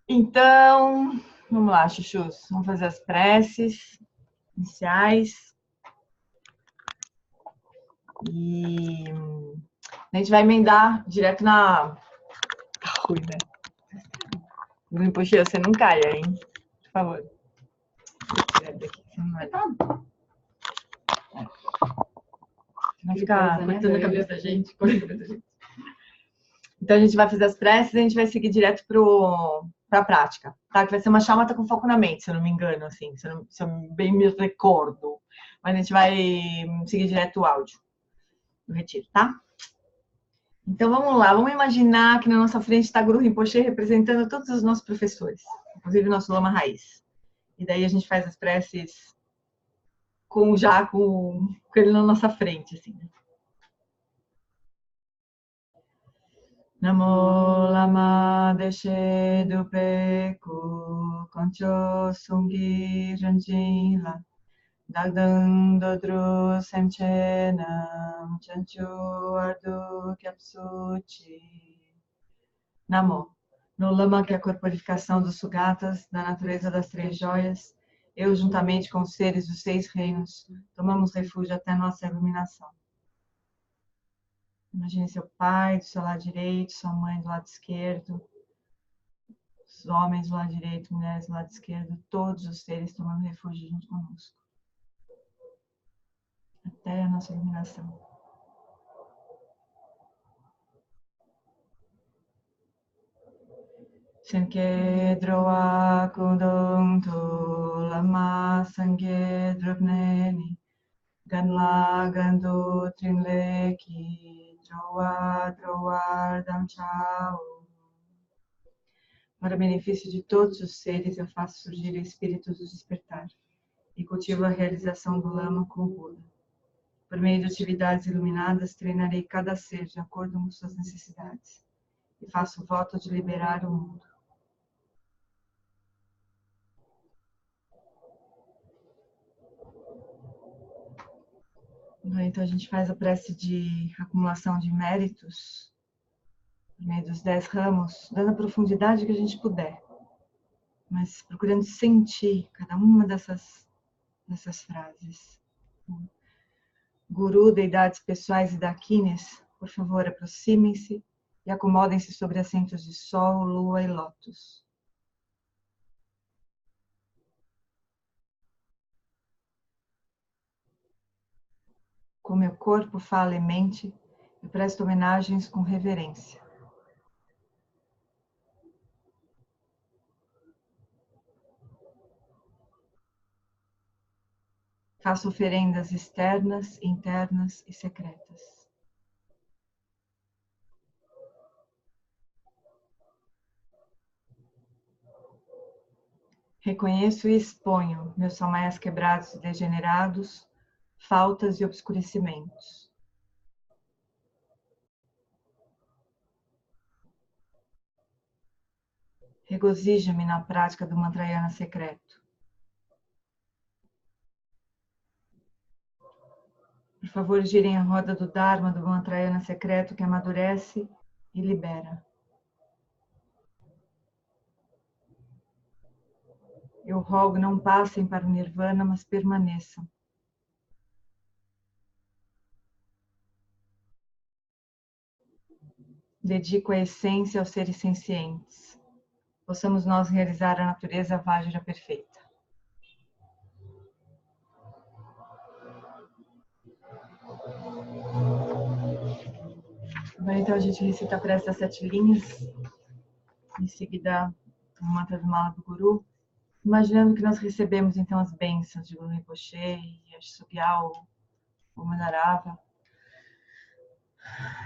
Então, vamos lá, chuchus. Vamos fazer as preces iniciais. E a gente vai emendar direto na... Ui, né? Rinpoche, você não caia, hein? Por favor. Não ficar cortando a cabeça da gente. Então a gente vai fazer as preces e a gente vai seguir direto para a prática, tá? Que vai ser uma chamata com foco na mente, se eu não me engano, assim, se eu bem me recordo. Mas a gente vai seguir direto o áudio do retiro, tá? Então vamos lá, vamos imaginar que na nossa frente está Guru Rinpoche representando todos os nossos professores, inclusive o nosso Lama Raiz. E daí a gente faz as preces com ele na nossa frente, assim. Namo lama deshe dupe ku koncho sungi ranjin la dagdang dodru semche nam chanchu ardu kyapsuchi. Namo, no lama que é a corporificação dos sugatas, da natureza das três joias, eu juntamente com os seres dos 6 reinos, tomamos refúgio até nossa iluminação. Imagine seu pai do seu lado direito, sua mãe do lado esquerdo, os homens do lado direito, mulheres do lado esquerdo, todos os seres tomando refúgio junto conosco. Até a nossa iluminação. Shenke droa kudong tu lama sangye drupneni ganla gandu trinleki droa dam chao. Para benefício de todos os seres, eu faço surgir o espírito do despertar e cultivo a realização do lama com Buda. Por meio de atividades iluminadas, treinarei cada ser de acordo com suas necessidades e faço o voto de liberar o mundo. Então a gente faz a prece de acumulação de méritos por meio dos 10 ramos, dando a profundidade que a gente puder, mas procurando sentir cada uma dessas frases. Guru, deidades pessoais e daquines, por favor, aproximem-se e acomodem-se sobre assentos de sol, lua e lótus. Com meu corpo, fala e mente, eu presto homenagens com reverência. Faço oferendas externas, internas e secretas. Reconheço e exponho meus samaias quebrados e degenerados, faltas e obscurecimentos. Regozija-me na prática do mantrayana secreto. Por favor, girem a roda do Dharma do mantrayana secreto que amadurece e libera. Eu rogo, não passem para o Nirvana, mas permaneçam. Dedico a essência aos seres sencientes. Possamos nós realizar a natureza Vajra perfeita. Agora, então, a gente recita a prece das 7 linhas. Em seguida, o mantra do Mala do Guru. Imaginando que nós recebemos, então, as bênçãos de Guru Rinpoche, Yashisugyal, o Mandarava.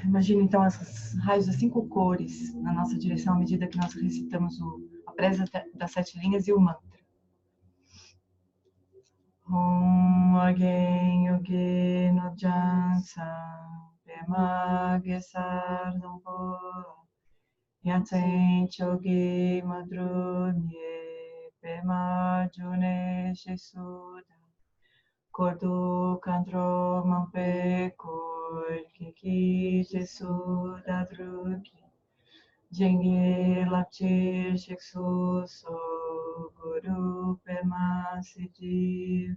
Imagina, então, esses raios das 5 cores na nossa direção à medida que nós recitamos a prece das 7 linhas e o mantra. Om Again Yogi no Jansa Pema Gesar Dampo Yansen Chogi Madrunye Pema June Shesuda Kordu Kandro Mampe Kor Kiki Shesuda Drugi Jenge Lapchir Shiksu So Guru Pema Siddhi.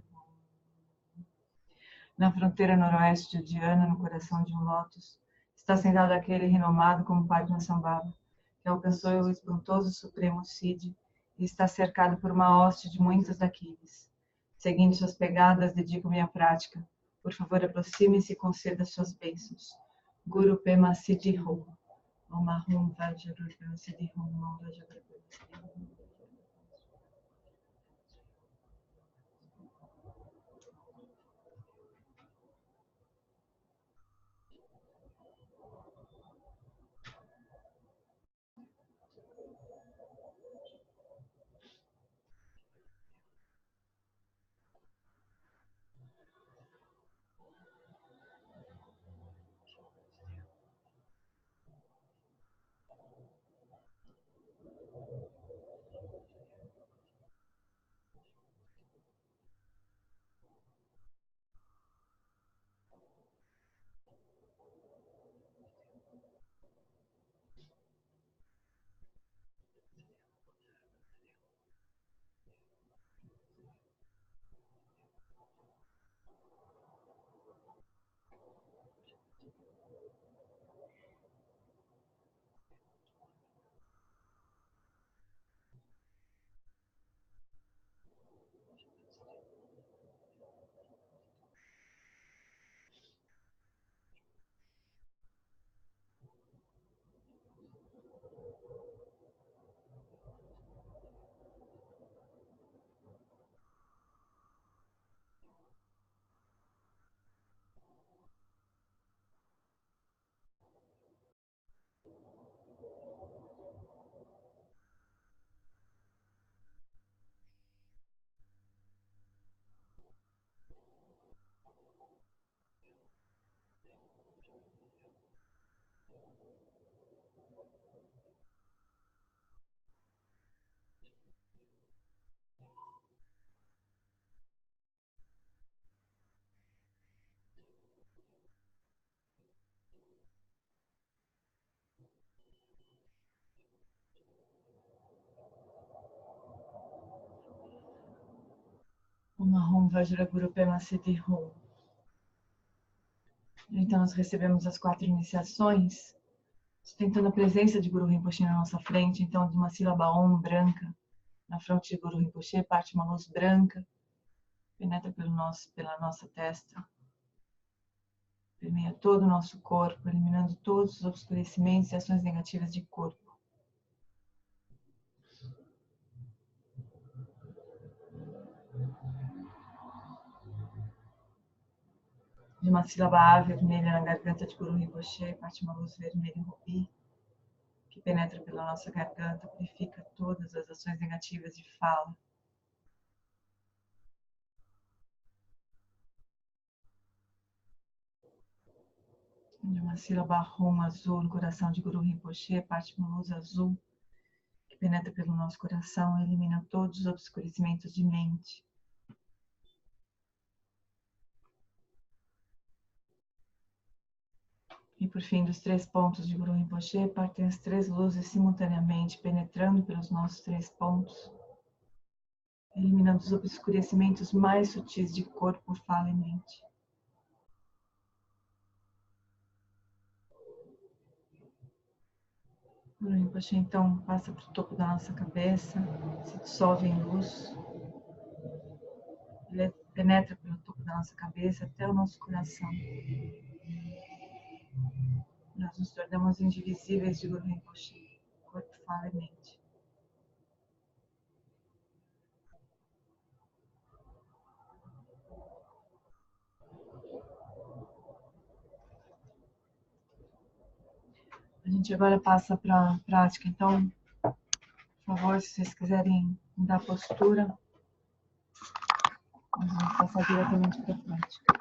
Na fronteira noroeste de Diana, no coração de um lótus, está sentado aquele renomado como Padmasambhava, que alcançou o espantoso Supremo Siddhi e está cercado por uma hoste de muitos daqueles. Seguindo suas pegadas, dedico minha prática. Por favor, aproxime-se e conceda suas bênçãos. Guru Pema Siddhi Ho. Om Ahum Vajra Pema Siddhi Ho. Om Vajra Pema Siddhi Ho. Om Ahum Vajra Guru Pema Siddhi Ho. Então, nós recebemos as 4 iniciações, sustentando a presença de Guru Rinpoche na nossa frente. Então, de uma sílaba Om branca, na fronte de Guru Rinpoche, parte uma luz branca, penetra pela nossa testa, permeia todo o nosso corpo, eliminando todos os obscurecimentos e ações negativas de corpo. De uma sílaba A vermelha na garganta de Guru Rinpoche, parte uma luz vermelha em rubi, que penetra pela nossa garganta, purifica todas as ações negativas de fala. De uma sílaba Rom azul no coração de Guru Rinpoche, parte uma luz azul, que penetra pelo nosso coração e elimina todos os obscurecimentos de mente. E por fim, dos 3 pontos de Guru Rinpoche, partem as 3 luzes simultaneamente, penetrando pelos nossos 3 pontos, eliminando os obscurecimentos mais sutis de corpo, fala e mente. Guru Rinpoche então passa para o topo da nossa cabeça, se dissolve em luz, ele penetra pelo topo da nossa cabeça até o nosso coração. Nós nos tornamos indivisíveis de Guru Rinpoche, corpo, fala e mente. A gente agora passa para a prática, então, por favor, se vocês quiserem mudar a postura, nós vamos passar diretamente para a prática.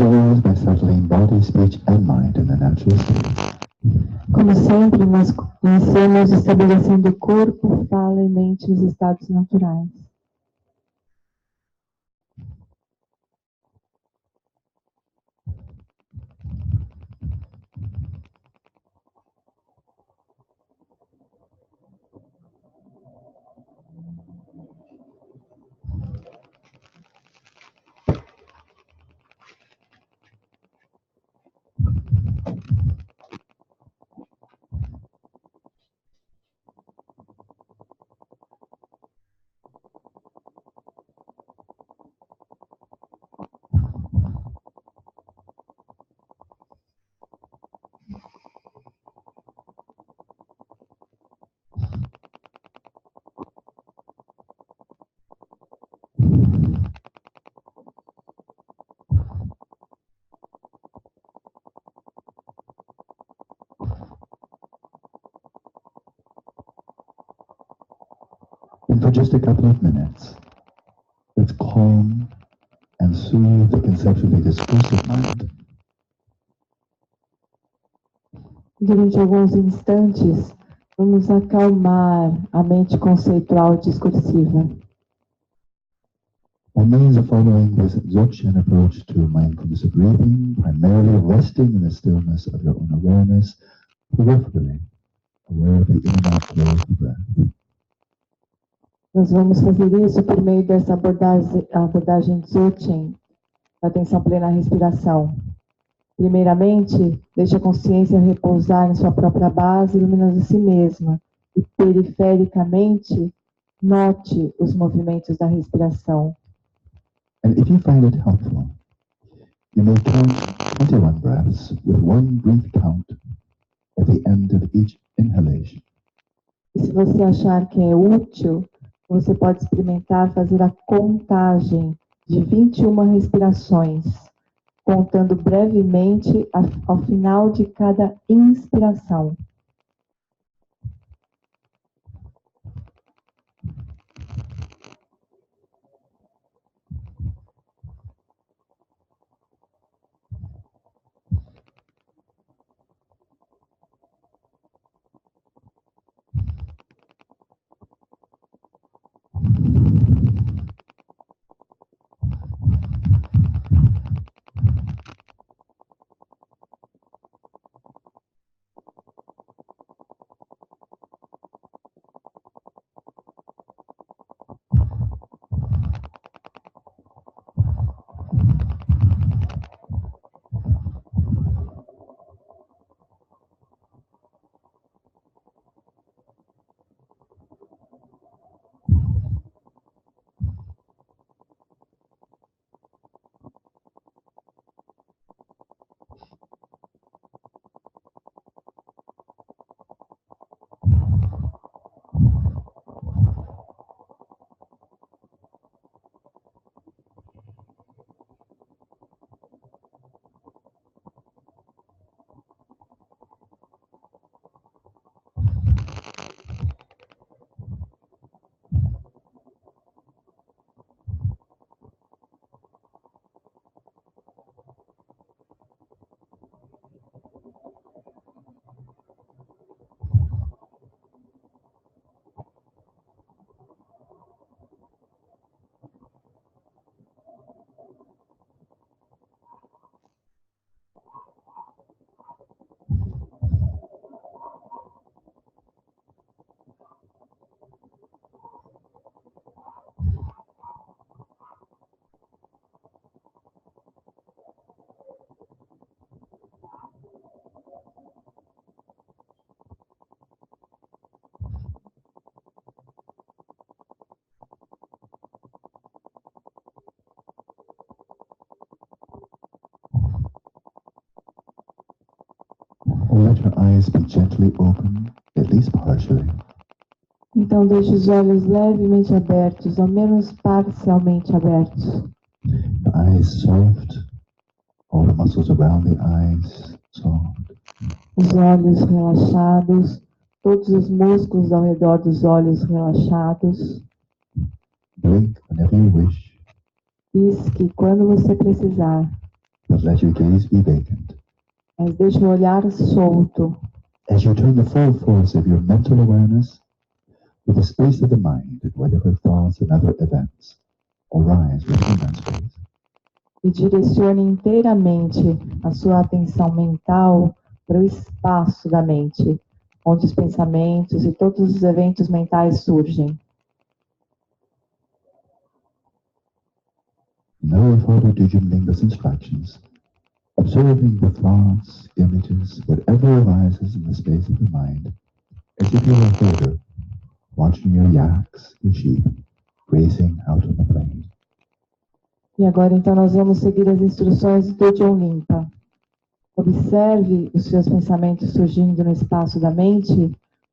always, by settling body, speech, and mind in the natural state. Como sempre, nós iniciamos estabelecendo corpo, fala e mente nos estados naturais. And for just a couple of minutes, let's calm and soothe the conceptually discursive mind. Durante alguns instantes, vamos acalmar a mente conceitual e discursiva. By means of following this Dzogchen approach to mindfulness of breathing, primarily resting in the stillness of your own awareness, peripherally, aware of the in and out flow of the breath. Nós vamos fazer isso por meio dessa abordagem Dzogchen, da atenção plena à respiração. Primeiramente, deixe a consciência repousar em sua própria base, iluminando a si mesma. E perifericamente, note os movimentos da respiração. And if you find it helpful, you may count 21 breaths with one brief count at the end of each inhalation. E se você achar que é útil, você pode experimentar fazer a contagem de 21 respirações, contando brevemente ao final de cada inspiração. Let your eyes be gently open, at least partially. Então, deixe os olhos levemente abertos, ao menos parcialmente abertos. The eyes soft, all the muscles around the eyes soft. Os olhos relaxados, todos os músculos ao redor dos olhos relaxados. Blink whenever you wish. Pisque quando você precisar. The but let your gaze be vacant. Mas deixe o olhar solto. As you turn the full force of your mental awareness to the space of the mind and whatever thoughts and other events arise within that space. E direcione inteiramente a sua atenção mental para o espaço da mente, onde os pensamentos e todos os eventos mentais surgem. Never follow Dujin Linga's instructions, observing the thoughts, images, whatever arises in the space of the mind, as if you were a herder, watching your yaks, your sheep, grazing out on the plain. E agora, então, nós vamos seguir as instruções do John Limpa. Observe os seus pensamentos surgindo no espaço da mente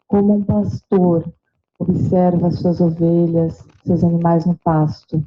como um pastor observa as suas ovelhas, seus animais no pasto.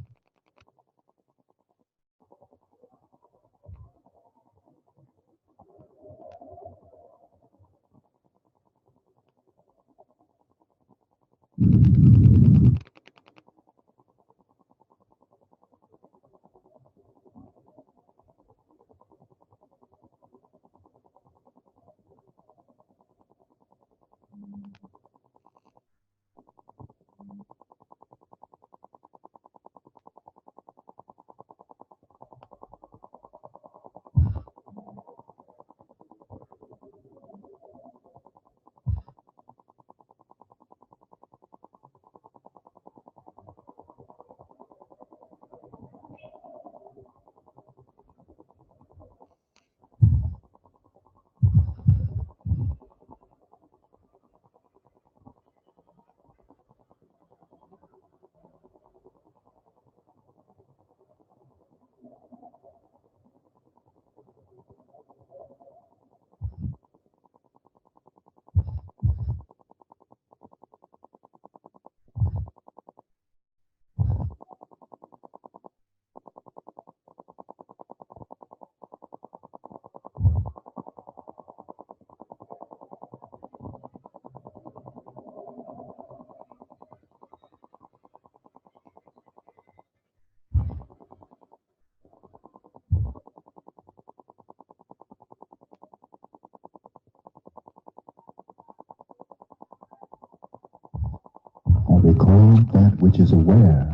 And we call that which is aware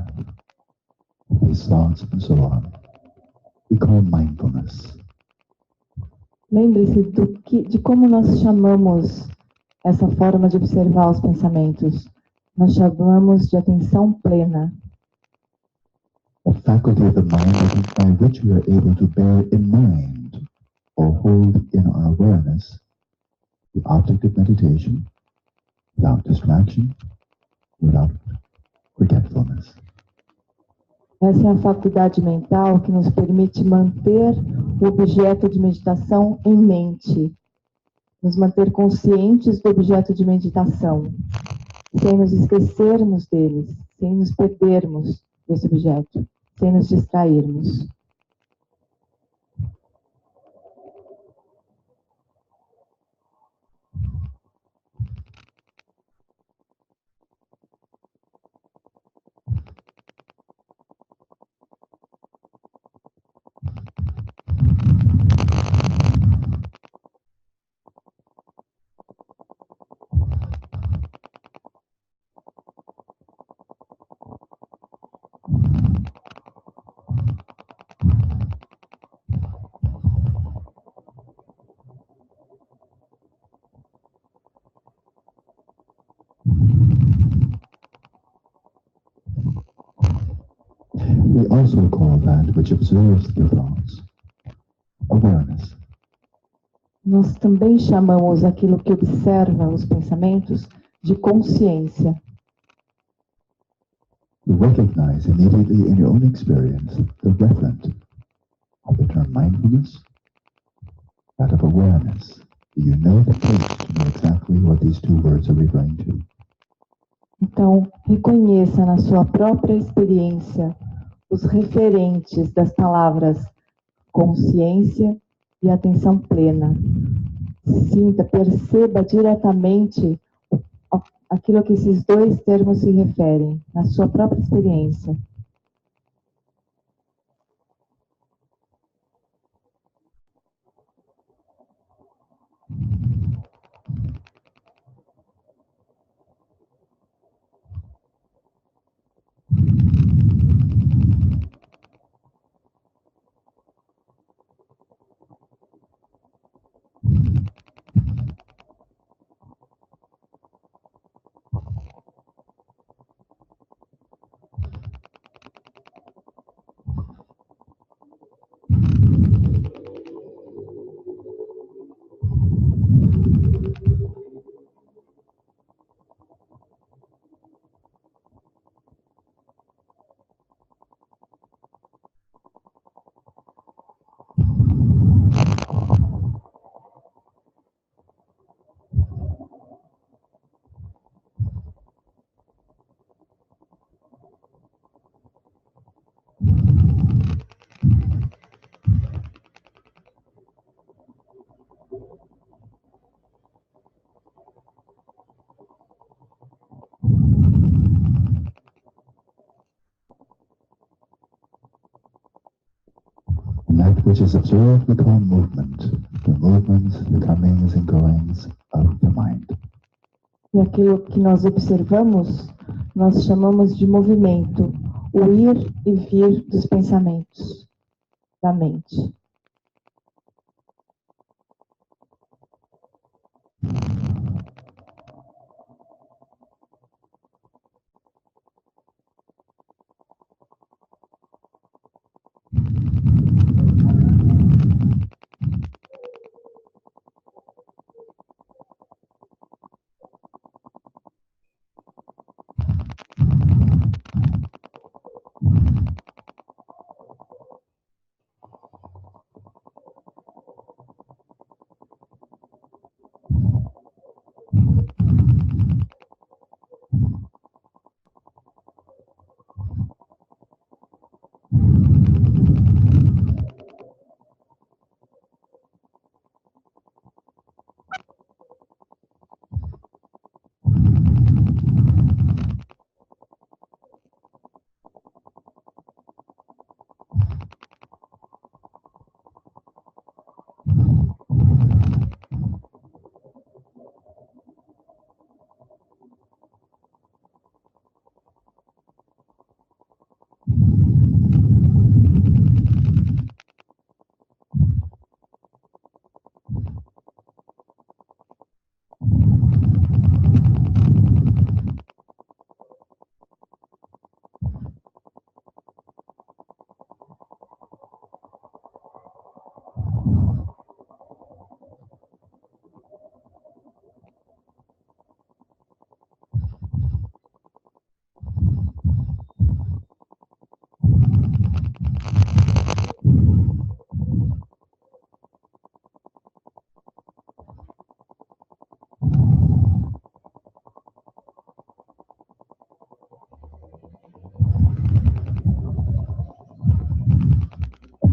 of these thoughts and so on, we call mindfulness. Lembre-se de como nós chamamos essa forma de observar os pensamentos. Nós chamamos de atenção plena. The faculty of the mind by which we are able to bear in mind or hold in our awareness the object of meditation without distraction, without forgetfulness. Essa é a faculdade mental que nos permite manter o objeto de meditação em mente, nos manter conscientes do objeto de meditação, sem nos esquecermos deles, sem nos perdermos desse objeto, sem nos distrairmos. We also call that which observes the thoughts awareness. Nós também chamamos aquilo que observa os pensamentos de consciência. You recognize immediately in your own experience the referent of the term mindfulness, that of awareness. You know the place to know exactly what these two words are referring to. Então, reconheça na sua própria experiência os referentes das palavras consciência e atenção plena. Sinta, perceba diretamente aquilo a que esses dois termos se referem, na sua própria experiência. which is observed we call movement, the movements, the comings and goings of the mind. E aquilo que nós observamos, nós chamamos de movimento, o ir e vir dos pensamentos, da mente.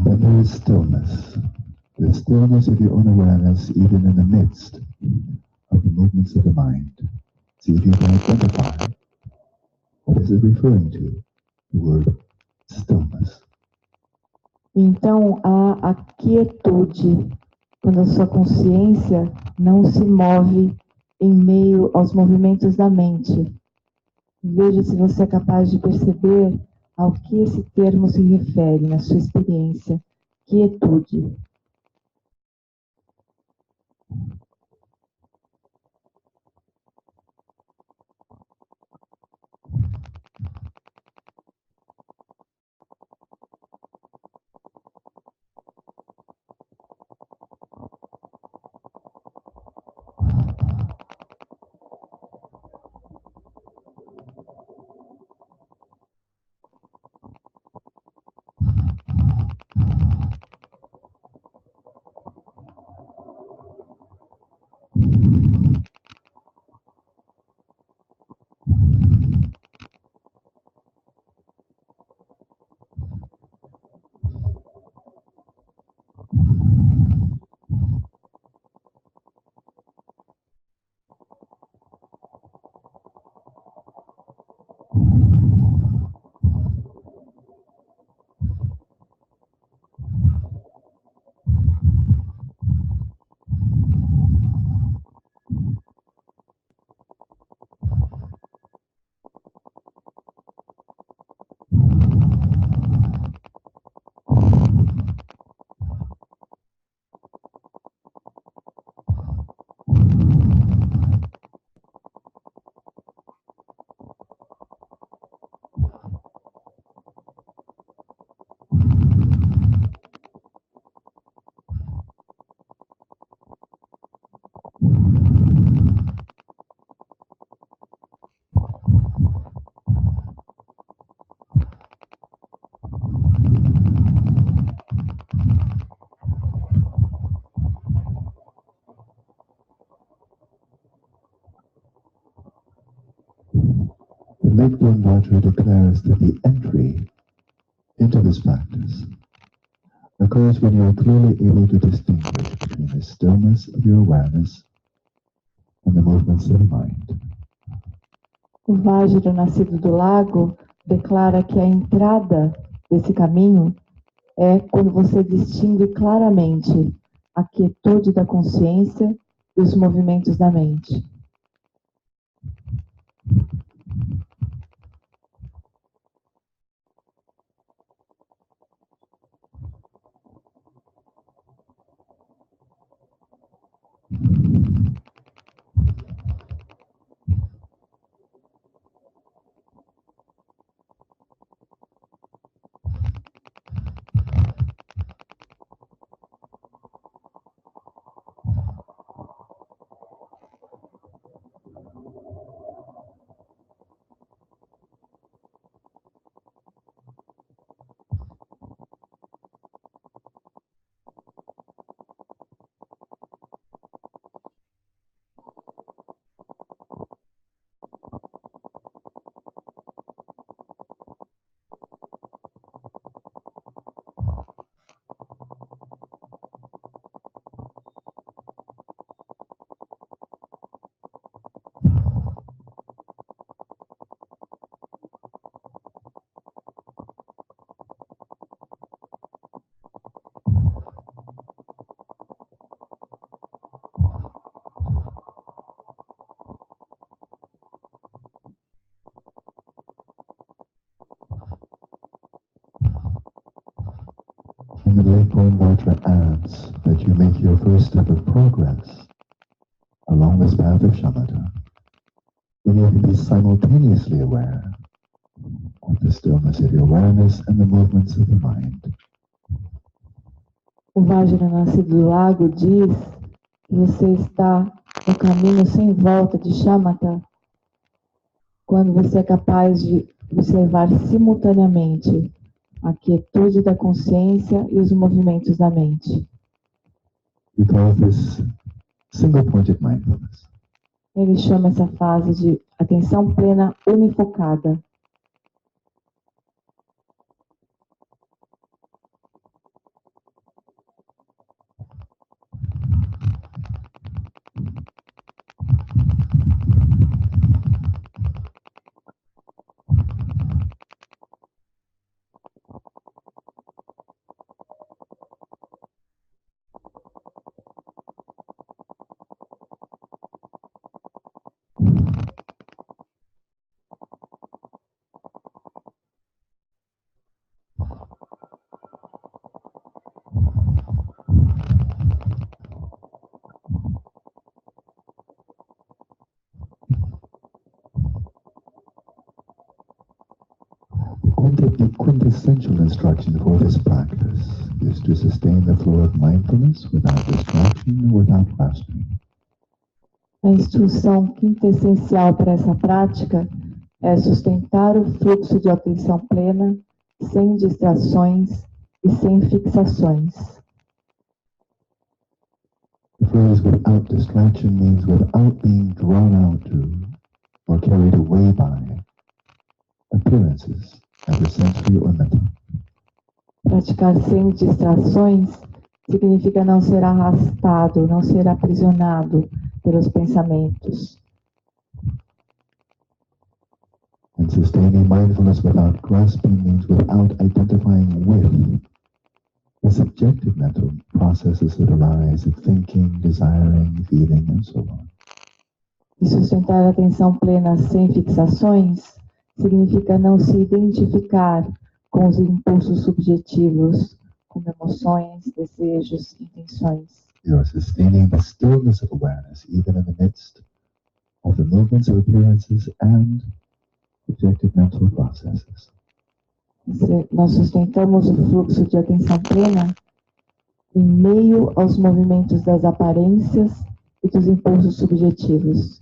And there is stillness, the stillness of your own awareness even in the midst of the movements of the mind. See if you can identify what is it referring to, the word stillness. Então, há a quietude, quando a sua consciência não se move em meio aos movimentos da mente. Veja se você é capaz de perceber ao que esse termo se refere na sua experiência. Quietude. The late Gurdwatcher declares that the entry into this practice occurs when you are clearly able to distinguish between the stillness of your awareness and the movements of the mind. O Vajra, nascido do lago, declara que a entrada desse caminho é quando você distingue claramente a quietude da consciência e os movimentos da mente. And the Lakeport mantra adds that you make your first step of progress along this path of shamatha, when you can be simultaneously aware of the stillness of your awareness and the movements of the mind. O Vajranasi do Lago diz que você está no caminho sem volta de Shamatha quando você é capaz de observar simultaneamente a quietude da consciência e os movimentos da mente. We call this single-pointed mindfulness. Ele chama essa fase de atenção plena unifocada. The quintessential instruction for this practice is to sustain the flow of mindfulness without distraction and without grasping. A instrução quintessencial para essa prática é sustentar o fluxo de atenção plena, sem distrações e sem fixações. The phrase without distraction means without being drawn out to or carried away by appearances, either sensory or mental. Praticar sem distrações significa não ser arrastado, não ser aprisionado pelos pensamentos. And sustaining mindfulness without grasping means without identifying with the subjective mental processes that arise of thinking, desiring, feeling, and so on. E sustentar a atenção plena sem fixações significa não se identificar com os impulsos subjetivos, como emoções, desejos, intenções. You are sustaining the stillness of awareness even in the midst of the movements of appearances and subjective mental processes. Nós sustentamos o fluxo de atenção plena em meio aos movimentos das aparências e dos impulsos subjetivos.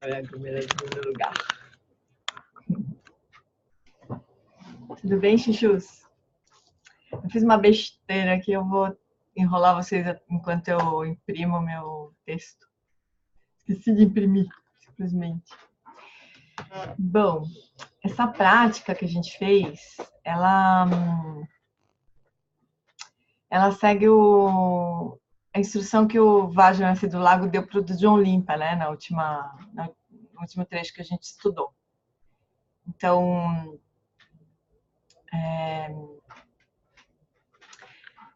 Olha a câmera no lugar. Tudo bem, chuchus? Eu fiz uma besteira aqui, eu vou enrolar vocês enquanto eu imprimo meu texto. Esqueci de imprimir, simplesmente. Bom, essa prática que a gente fez, ela segue a instrução que o Vajrayana do Lago deu para o John Limpa, né, no último trecho que a gente estudou. Então,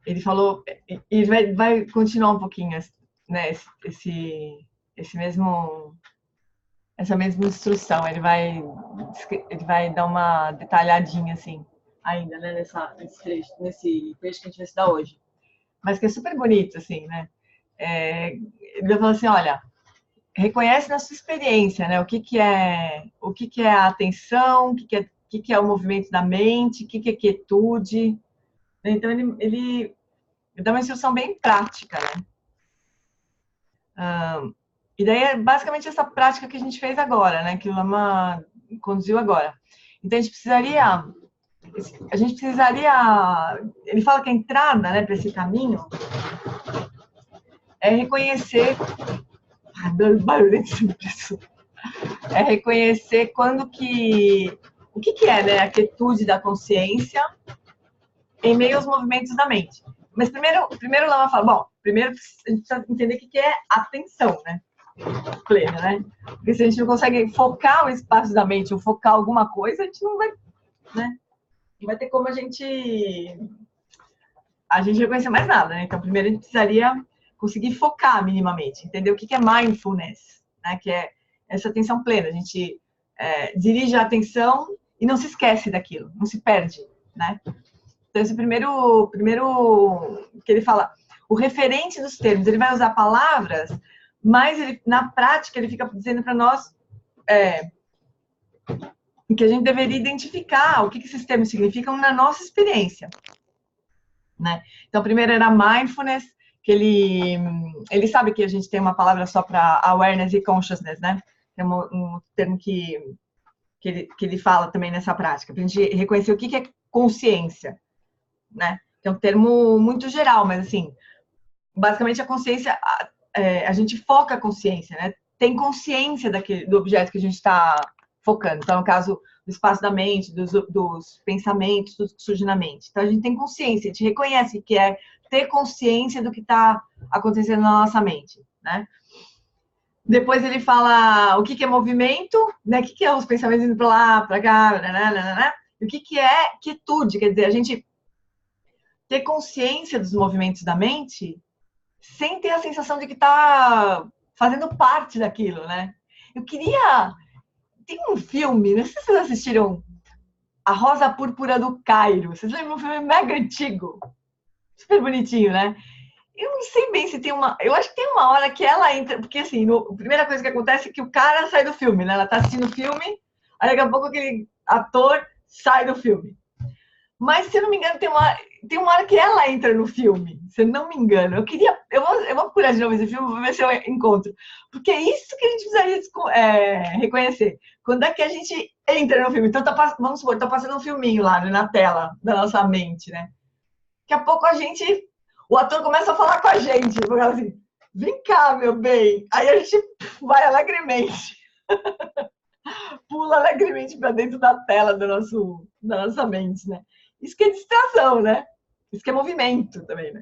ele falou, e vai continuar um pouquinho, né, essa mesma instrução. Ele vai dar uma detalhadinha assim, ainda, né, nesse trecho que a gente vai estudar hoje. Mas que é super bonito, assim, né? Ele vai falar assim, olha, reconhece na sua experiência, né? O que é a atenção, o que é o movimento da mente, o que é quietude. Então, ele dá uma instrução bem prática, né? E daí é basicamente essa prática que a gente fez agora, né? Que o Lama conduziu agora. Então, a gente precisaria... Ele fala que a entrada, né, para esse caminho é reconhecer... É reconhecer quando que... O que é, né, a quietude da consciência em meio aos movimentos da mente. Mas primeiro o Lama fala, bom, primeiro a gente precisa entender o que é atenção, né? Plena, né? Porque se a gente não consegue focar o espaço da mente ou focar alguma coisa, a gente não vai, né? Não vai ter como a gente reconhecer mais nada, né? Então, primeiro a gente precisaria conseguir focar minimamente, entender o que é mindfulness, né? Que é essa atenção plena. A gente dirige a atenção e não se esquece daquilo, não se perde, né? Então, esse primeiro que ele fala, o referente dos termos, ele vai usar palavras, mas na prática ele fica dizendo para nós que a gente deveria identificar o que esses termos significam na nossa experiência, né? Então, primeiro era mindfulness, que ele sabe que a gente tem uma palavra só para awareness e consciousness, né? É um termo que ele fala também nessa prática, para a gente reconhecer o que é consciência, né? Que é um termo muito geral, mas assim, basicamente a consciência, a gente foca a consciência, né? Tem consciência do objeto que a gente está focando. Então, no caso do espaço da mente, dos pensamentos, tudo que surge na mente. Então, a gente tem consciência, a gente reconhece que é ter consciência do que está acontecendo na nossa mente, né? Depois ele fala o que é movimento, né? O que é os pensamentos indo para lá, para cá, né? E o que é quietude, quer dizer, a gente ter consciência dos movimentos da mente sem ter a sensação de que está fazendo parte daquilo, né? Eu queria... Tem um filme, não sei se vocês assistiram, A Rosa Púrpura do Cairo. Vocês lembram? Um filme mega antigo. Super bonitinho, né? Eu não sei bem se tem uma... Eu acho que tem uma hora que ela entra... Porque, assim, a primeira coisa que acontece é que o cara sai do filme, né? Ela tá assistindo o filme, aí daqui a pouco aquele ator sai do filme. Mas, se eu não me engano, tem uma hora que ela entra no filme, se eu não me engano. Eu vou procurar de novo esse filme, vou ver se eu encontro. Porque é isso que a gente precisaria reconhecer. Quando é que a gente entra no filme? Então, vamos supor, tá passando um filminho lá, né, na tela da nossa mente, né? Daqui a pouco o ator começa a falar com a gente, porque ela assim, vem cá, meu bem. Aí a gente vai alegremente. Pula alegremente para dentro da tela da nossa mente, né? Isso que é distração, né? Isso que é movimento também, né?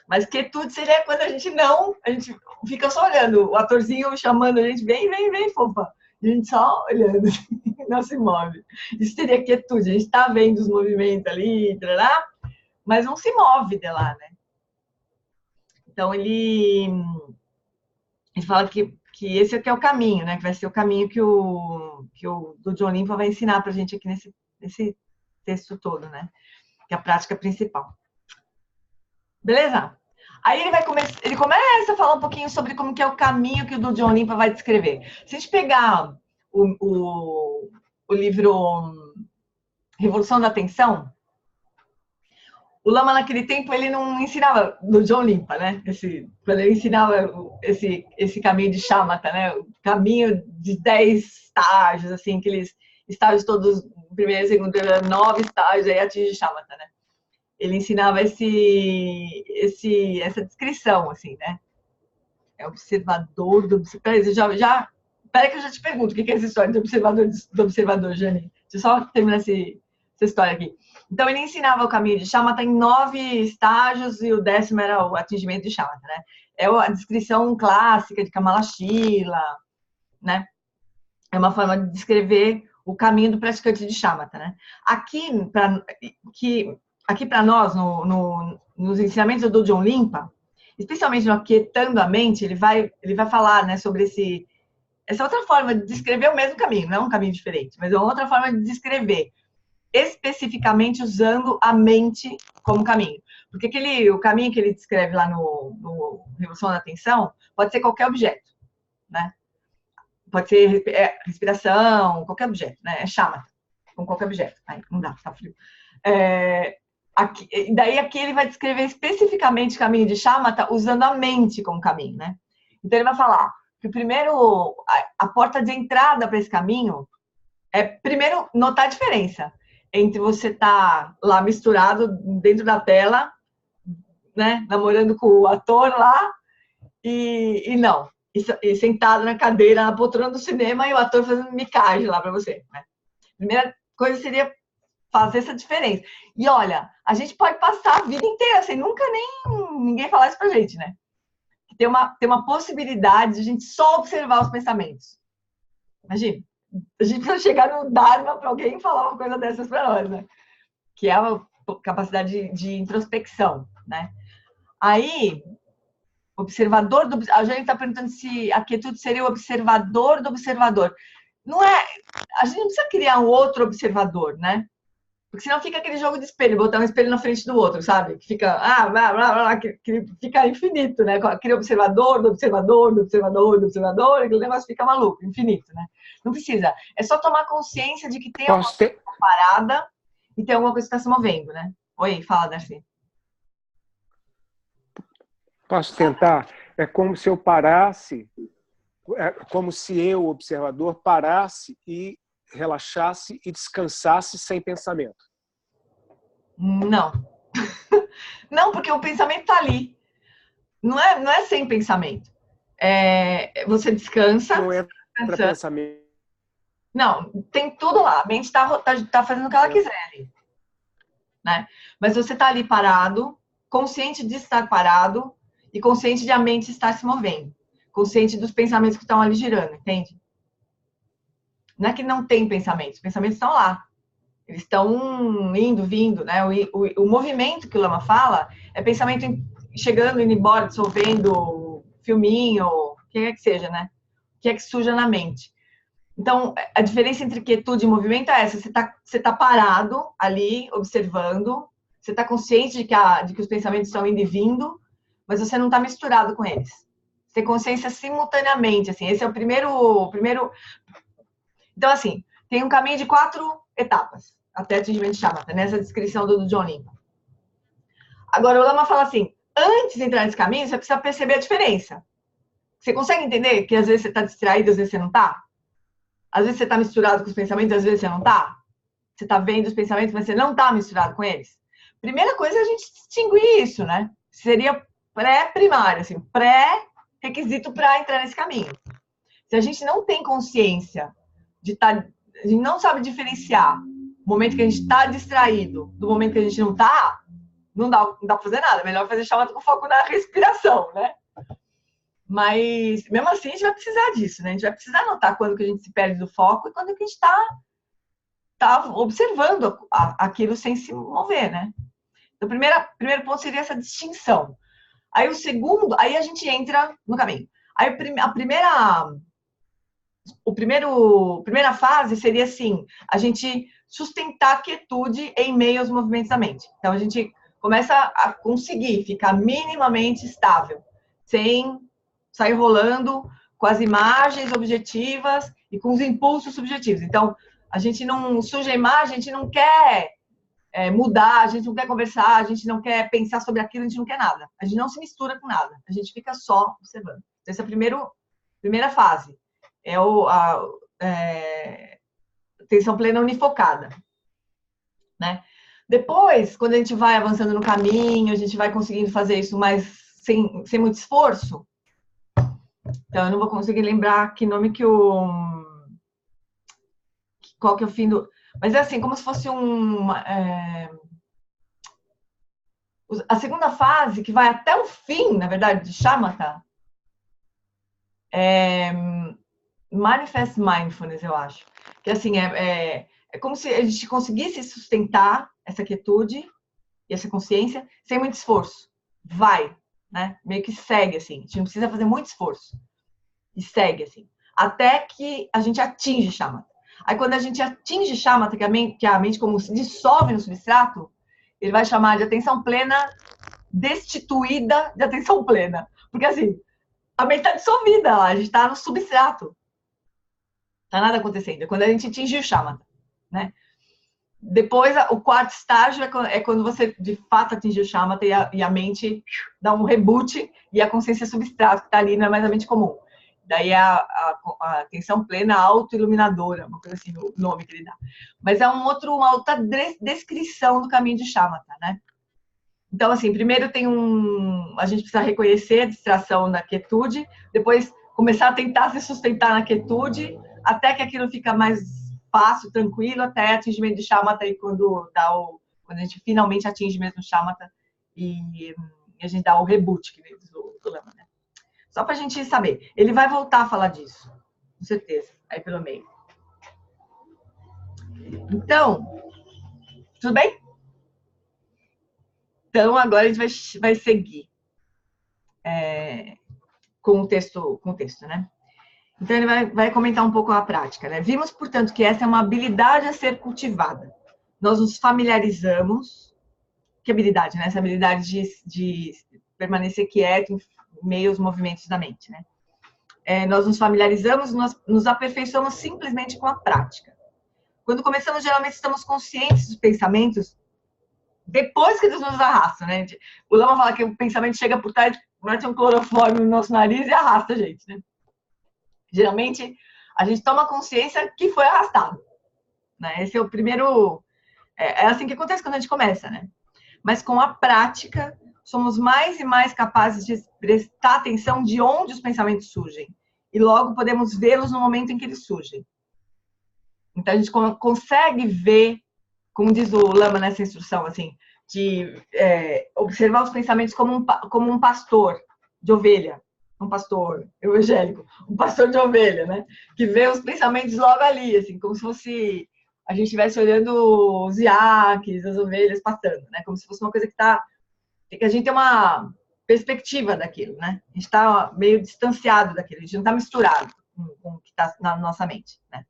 Mas quietude seria quando a gente fica só olhando, o atorzinho chamando a gente, vem, fofa. E a gente só olhando, não se move. Isso seria quietude, a gente tá vendo os movimentos ali, mas não se move de lá, né? Então, ele fala que esse aqui é o caminho, né? Que vai ser o caminho que o do John Limpa vai ensinar pra gente aqui nesse texto todo, né? Que é a prática principal. Beleza? Aí ele começa a falar um pouquinho sobre como que é o caminho que o do John Limpa vai descrever. Se a gente pegar o livro Revolução da Atenção, o Lama naquele tempo ele não ensinava do John Limpa, né? Quando ele ensinava esse caminho de Shamatha, né? O caminho de 10 estágios, assim, aqueles estágios todos, primeiro, segundo, 9 estágios, aí atinge Shamatha, né? Ele ensinava essa descrição, assim, né? É observador do observador. Espera que eu já te pergunto o que é essa história do observador, Jane. Deixa eu só terminar essa história aqui. Então, ele ensinava o caminho de Shamatha em 9 estágios e o 10º era o atingimento de Shamatha, né? É a descrição clássica de Kamalashila, né? É uma forma de descrever o caminho do praticante de Shamatha, né? Aqui para nós, nos ensinamentos do John Limpa, especialmente no Aquietando a Mente, ele vai falar, né, sobre essa outra forma de descrever o mesmo caminho, não é um caminho diferente, mas é uma outra forma de descrever, especificamente usando a mente como caminho. Porque o caminho que ele descreve lá no Revolução da Atenção pode ser qualquer objeto, né? Pode ser respiração, qualquer objeto, né? É Shamatha, com qualquer objeto. Aí, não dá, tá frio. Daí aqui ele vai descrever especificamente o caminho de Shamatha usando a mente como caminho, né? Então ele vai falar que a porta de entrada para esse caminho é, primeiro, notar a diferença entre você estar lá misturado dentro da tela, né, namorando com o ator lá, e não. E sentado na cadeira, na poltrona do cinema, e o ator fazendo micagem lá para você, né? Primeira coisa seria fazer essa diferença. E olha, a gente pode passar a vida inteira sem nunca ninguém falar isso pra gente, né? Tem uma possibilidade de a gente só observar os pensamentos. Imagina, a gente precisa chegar no Dharma para alguém falar uma coisa dessas para nós, né? Que é a capacidade de introspecção, né? Aí, observador do... A gente está perguntando se a quietude seria o observador do observador. Não é... A gente não precisa criar um outro observador, né? Porque senão fica aquele jogo de espelho, botar um espelho na frente do outro, sabe? Que fica, blá, blá, blá, que fica infinito, né? Aquele observador, do observador, do observador, do observador, aquele negócio fica maluco, infinito, né? Não precisa. É só tomar consciência de que tem alguma coisa parada e tem alguma coisa que está se movendo, né? Oi, fala, Darcy. Posso tentar? É como se eu parasse, é como se eu, observador, parasse e relaxasse e descansasse sem pensamento. Não. Não, porque o pensamento está ali. Não é sem pensamento. Você descansa. Não é para pensamento. Não, tem tudo lá. A mente tá fazendo o que ela quiser ali. Né? Mas você está ali parado, consciente de estar parado e consciente de a mente estar se movendo. Consciente dos pensamentos que estão ali girando, entende? Não é que não tem pensamentos. Os pensamentos estão lá. Eles estão indo, vindo, né? O movimento que o Lama fala é pensamento chegando, indo embora, dissolvendo, filminho, o que é que seja, né? O que é que suja na mente. Então, a diferença entre quietude e movimento é essa. Você tá parado ali, observando. Você está consciente de que os pensamentos estão indo e vindo, mas você não está misturado com eles. Você tem consciência simultaneamente, assim. Esse é o primeiro... Então, assim, tem um caminho de 4 etapas até atingimento de Shamatha, nessa descrição do John Limpa. Agora, o Lama fala assim, antes de entrar nesse caminho, você precisa perceber a diferença. Você consegue entender que às vezes você está distraído, às vezes você não está? Às vezes você está misturado com os pensamentos, às vezes você não está? Você está vendo os pensamentos, mas você não está misturado com eles? Primeira coisa é a gente distinguir isso, né? Seria pré-primário, assim, pré-requisito para entrar nesse caminho. Se a gente não tem consciência a gente não sabe diferenciar o momento que a gente está distraído do momento que a gente não está, não dá para fazer nada. É melhor fazer Shamatha com foco na respiração, né? Mas, mesmo assim, a gente vai precisar disso, né? A gente vai precisar notar quando que a gente se perde do foco e quando que a gente está observando aquilo sem se mover, né? Então, o primeiro ponto seria essa distinção. Aí, o segundo, aí a gente entra no caminho. Aí, a primeira fase seria assim, a gente sustentar a quietude em meio aos movimentos da mente. Então, a gente começa a conseguir ficar minimamente estável, sem sair rolando com as imagens objetivas e com os impulsos subjetivos. Então, a gente não suja a imagem, a gente não quer mudar, a gente não quer conversar, a gente não quer pensar sobre aquilo, a gente não quer nada. A gente não se mistura com nada, a gente fica só observando. Então, essa é a primeira fase. É atenção plena unifocada, né? Depois, quando a gente vai avançando no caminho, a gente vai conseguindo fazer isso mais sem muito esforço. Então, eu não vou conseguir lembrar que nome qual que é o fim do... Mas é assim, como se fosse a segunda fase, que vai até o fim, na verdade, de Shamatha, Manifest Mindfulness, eu acho. Que assim, é como se a gente conseguisse sustentar essa quietude e essa consciência sem muito esforço. Vai, né? Meio que segue, assim. A gente não precisa fazer muito esforço. E segue, assim. Até que a gente atinge Shamatha. Aí, quando a gente atinge Shamatha, que a mente como se dissolve no substrato, ele vai chamar de atenção plena destituída de atenção plena. Porque, assim, a mente está dissolvida lá, a gente está no substrato. Não está nada acontecendo. É quando a gente atinge o Shamatha, né? Depois, o quarto estágio é quando você, de fato, atinge o Shamatha e a mente dá um reboot e a consciência substrato que está ali não é mais a mente comum. Daí a atenção plena auto-iluminadora, uma coisa assim, o nome que ele dá. Mas é uma outra descrição do caminho de Shamatha, né? Então, assim, primeiro a gente precisa reconhecer a distração na quietude, depois começar a tentar se sustentar na quietude, até que aquilo fica mais fácil, tranquilo, até atingimento de Shamatha, e quando a gente finalmente atinge mesmo Shamatha e a gente dá o reboot, que diz o Lama, né? Só pra gente saber. Ele vai voltar a falar disso, com certeza, aí pelo meio. Então, tudo bem? Então, agora a gente vai seguir com o texto, né? Então, ele vai comentar um pouco a prática, né? Vimos, portanto, que essa é uma habilidade a ser cultivada. Nós nos familiarizamos... Que habilidade, né? Essa habilidade de permanecer quieto em meio aos movimentos da mente, né? Nós nos familiarizamos, nos aperfeiçoamos simplesmente com a prática. Quando começamos, geralmente estamos conscientes dos pensamentos depois que eles nos arrastam, né? O Lama fala que o pensamento chega por trás, mete um clorofórmio no nosso nariz e arrasta a gente, né? Geralmente, a gente toma consciência que foi arrastado, né? Esse é o primeiro... É assim que acontece quando a gente começa, né? Mas com a prática, somos mais e mais capazes de prestar atenção de onde os pensamentos surgem. E logo podemos vê-los no momento em que eles surgem. Então, a gente consegue ver, como diz o Lama nessa instrução, assim, de observar os pensamentos como um pastor de ovelha. Um pastor evangélico, um pastor de ovelha, né? Que vê os pensamentos logo ali, assim, como se fosse... a gente estivesse olhando os iaques, as ovelhas passando, né? Como se fosse uma coisa que a gente tem uma perspectiva daquilo, né? A gente está meio distanciado daquilo, a gente não está misturado com o que está na nossa mente, né?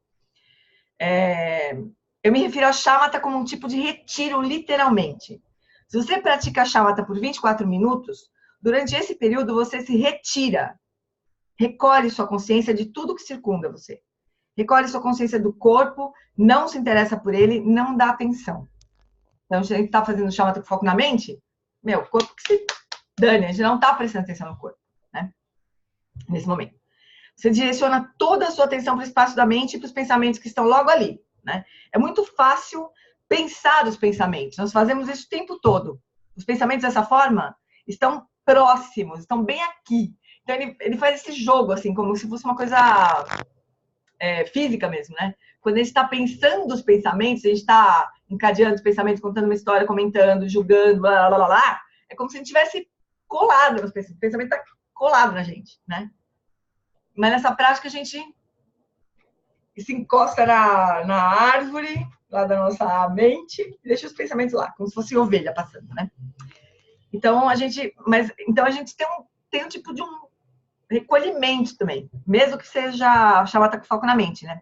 Eu me refiro ao Shamatha como um tipo de retiro, literalmente. Se você pratica Shamatha por 24 minutos, durante esse período você se retira, recolhe sua consciência de tudo que circunda você. Recolhe sua consciência do corpo, não se interessa por ele, não dá atenção. Então, a gente está fazendo Shamatha com foco na mente, o corpo que se dane, a gente não está prestando atenção no corpo, né? Nesse momento. Você direciona toda a sua atenção para o espaço da mente e para os pensamentos que estão logo ali, né? É muito fácil pensar os pensamentos, nós fazemos isso o tempo todo. Os pensamentos dessa forma estão próximos, estão bem aqui. Então, ele faz esse jogo, assim, como se fosse uma coisa... física mesmo, né? Quando a gente está pensando os pensamentos, a gente está encadeando os pensamentos, contando uma história, comentando, julgando, blá, blá, blá, blá, é como se a gente tivesse colado nos pensamentos. O pensamento está colado na gente, né? Mas nessa prática a gente se encosta na árvore, lá da nossa mente, e deixa os pensamentos lá, como se fosse ovelha passando, né? Então a gente tem um tipo de um recolhimento também, mesmo que seja Shamatha com foco na mente, né?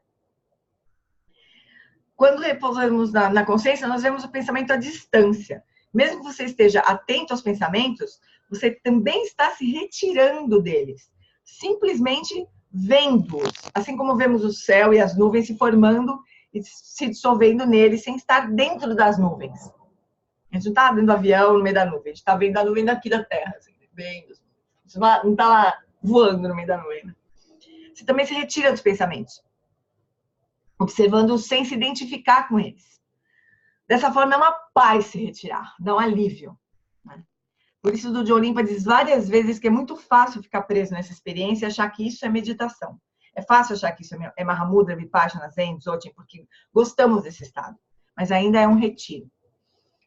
Quando repousamos na consciência, nós vemos o pensamento à distância. Mesmo que você esteja atento aos pensamentos, você também está se retirando deles, simplesmente vendo-os, assim como vemos o céu e as nuvens se formando e se dissolvendo neles sem estar dentro das nuvens. A gente não tá dentro do avião, no meio da nuvem. A gente tá vendo a nuvem daqui da Terra. Assim, vendo. Você não tá lá voando no meio da nuvem. Né? Você também se retira dos pensamentos. Observando sem se identificar com eles. Dessa forma, é uma paz se retirar. Dá um alívio. Né? Por isso, o John Limpa diz várias vezes que é muito fácil ficar preso nessa experiência e achar que isso é meditação. É fácil achar que isso é Mahamudra, Vipassana, Zen, Dzogchen, porque gostamos desse estado. Mas ainda é um retiro.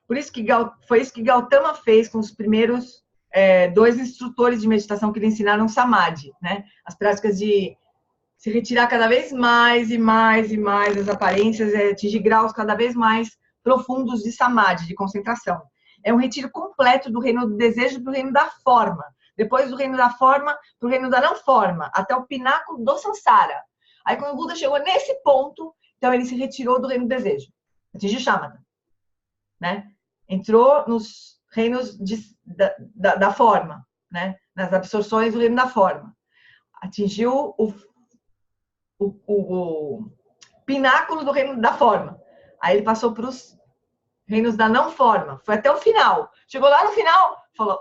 Por isso que foi isso que Gautama fez com os primeiros 2 instrutores de meditação que lhe ensinaram Samadhi, né? As práticas de se retirar cada vez mais e mais e mais das aparências, atingir graus cada vez mais profundos de Samadhi, de concentração. É um retiro completo do reino do desejo para o reino da forma. Depois do reino da forma para o reino da não forma, até o pináculo do Sansara. Aí quando o Buda chegou nesse ponto, então ele se retirou do reino do desejo. Atingiu Shamatha. Né? Entrou nos reinos da forma, né? Nas absorções do reino da forma. Atingiu o pináculo do reino da forma. Aí ele passou para os reinos da não forma. Foi até o final. Chegou lá no final, falou,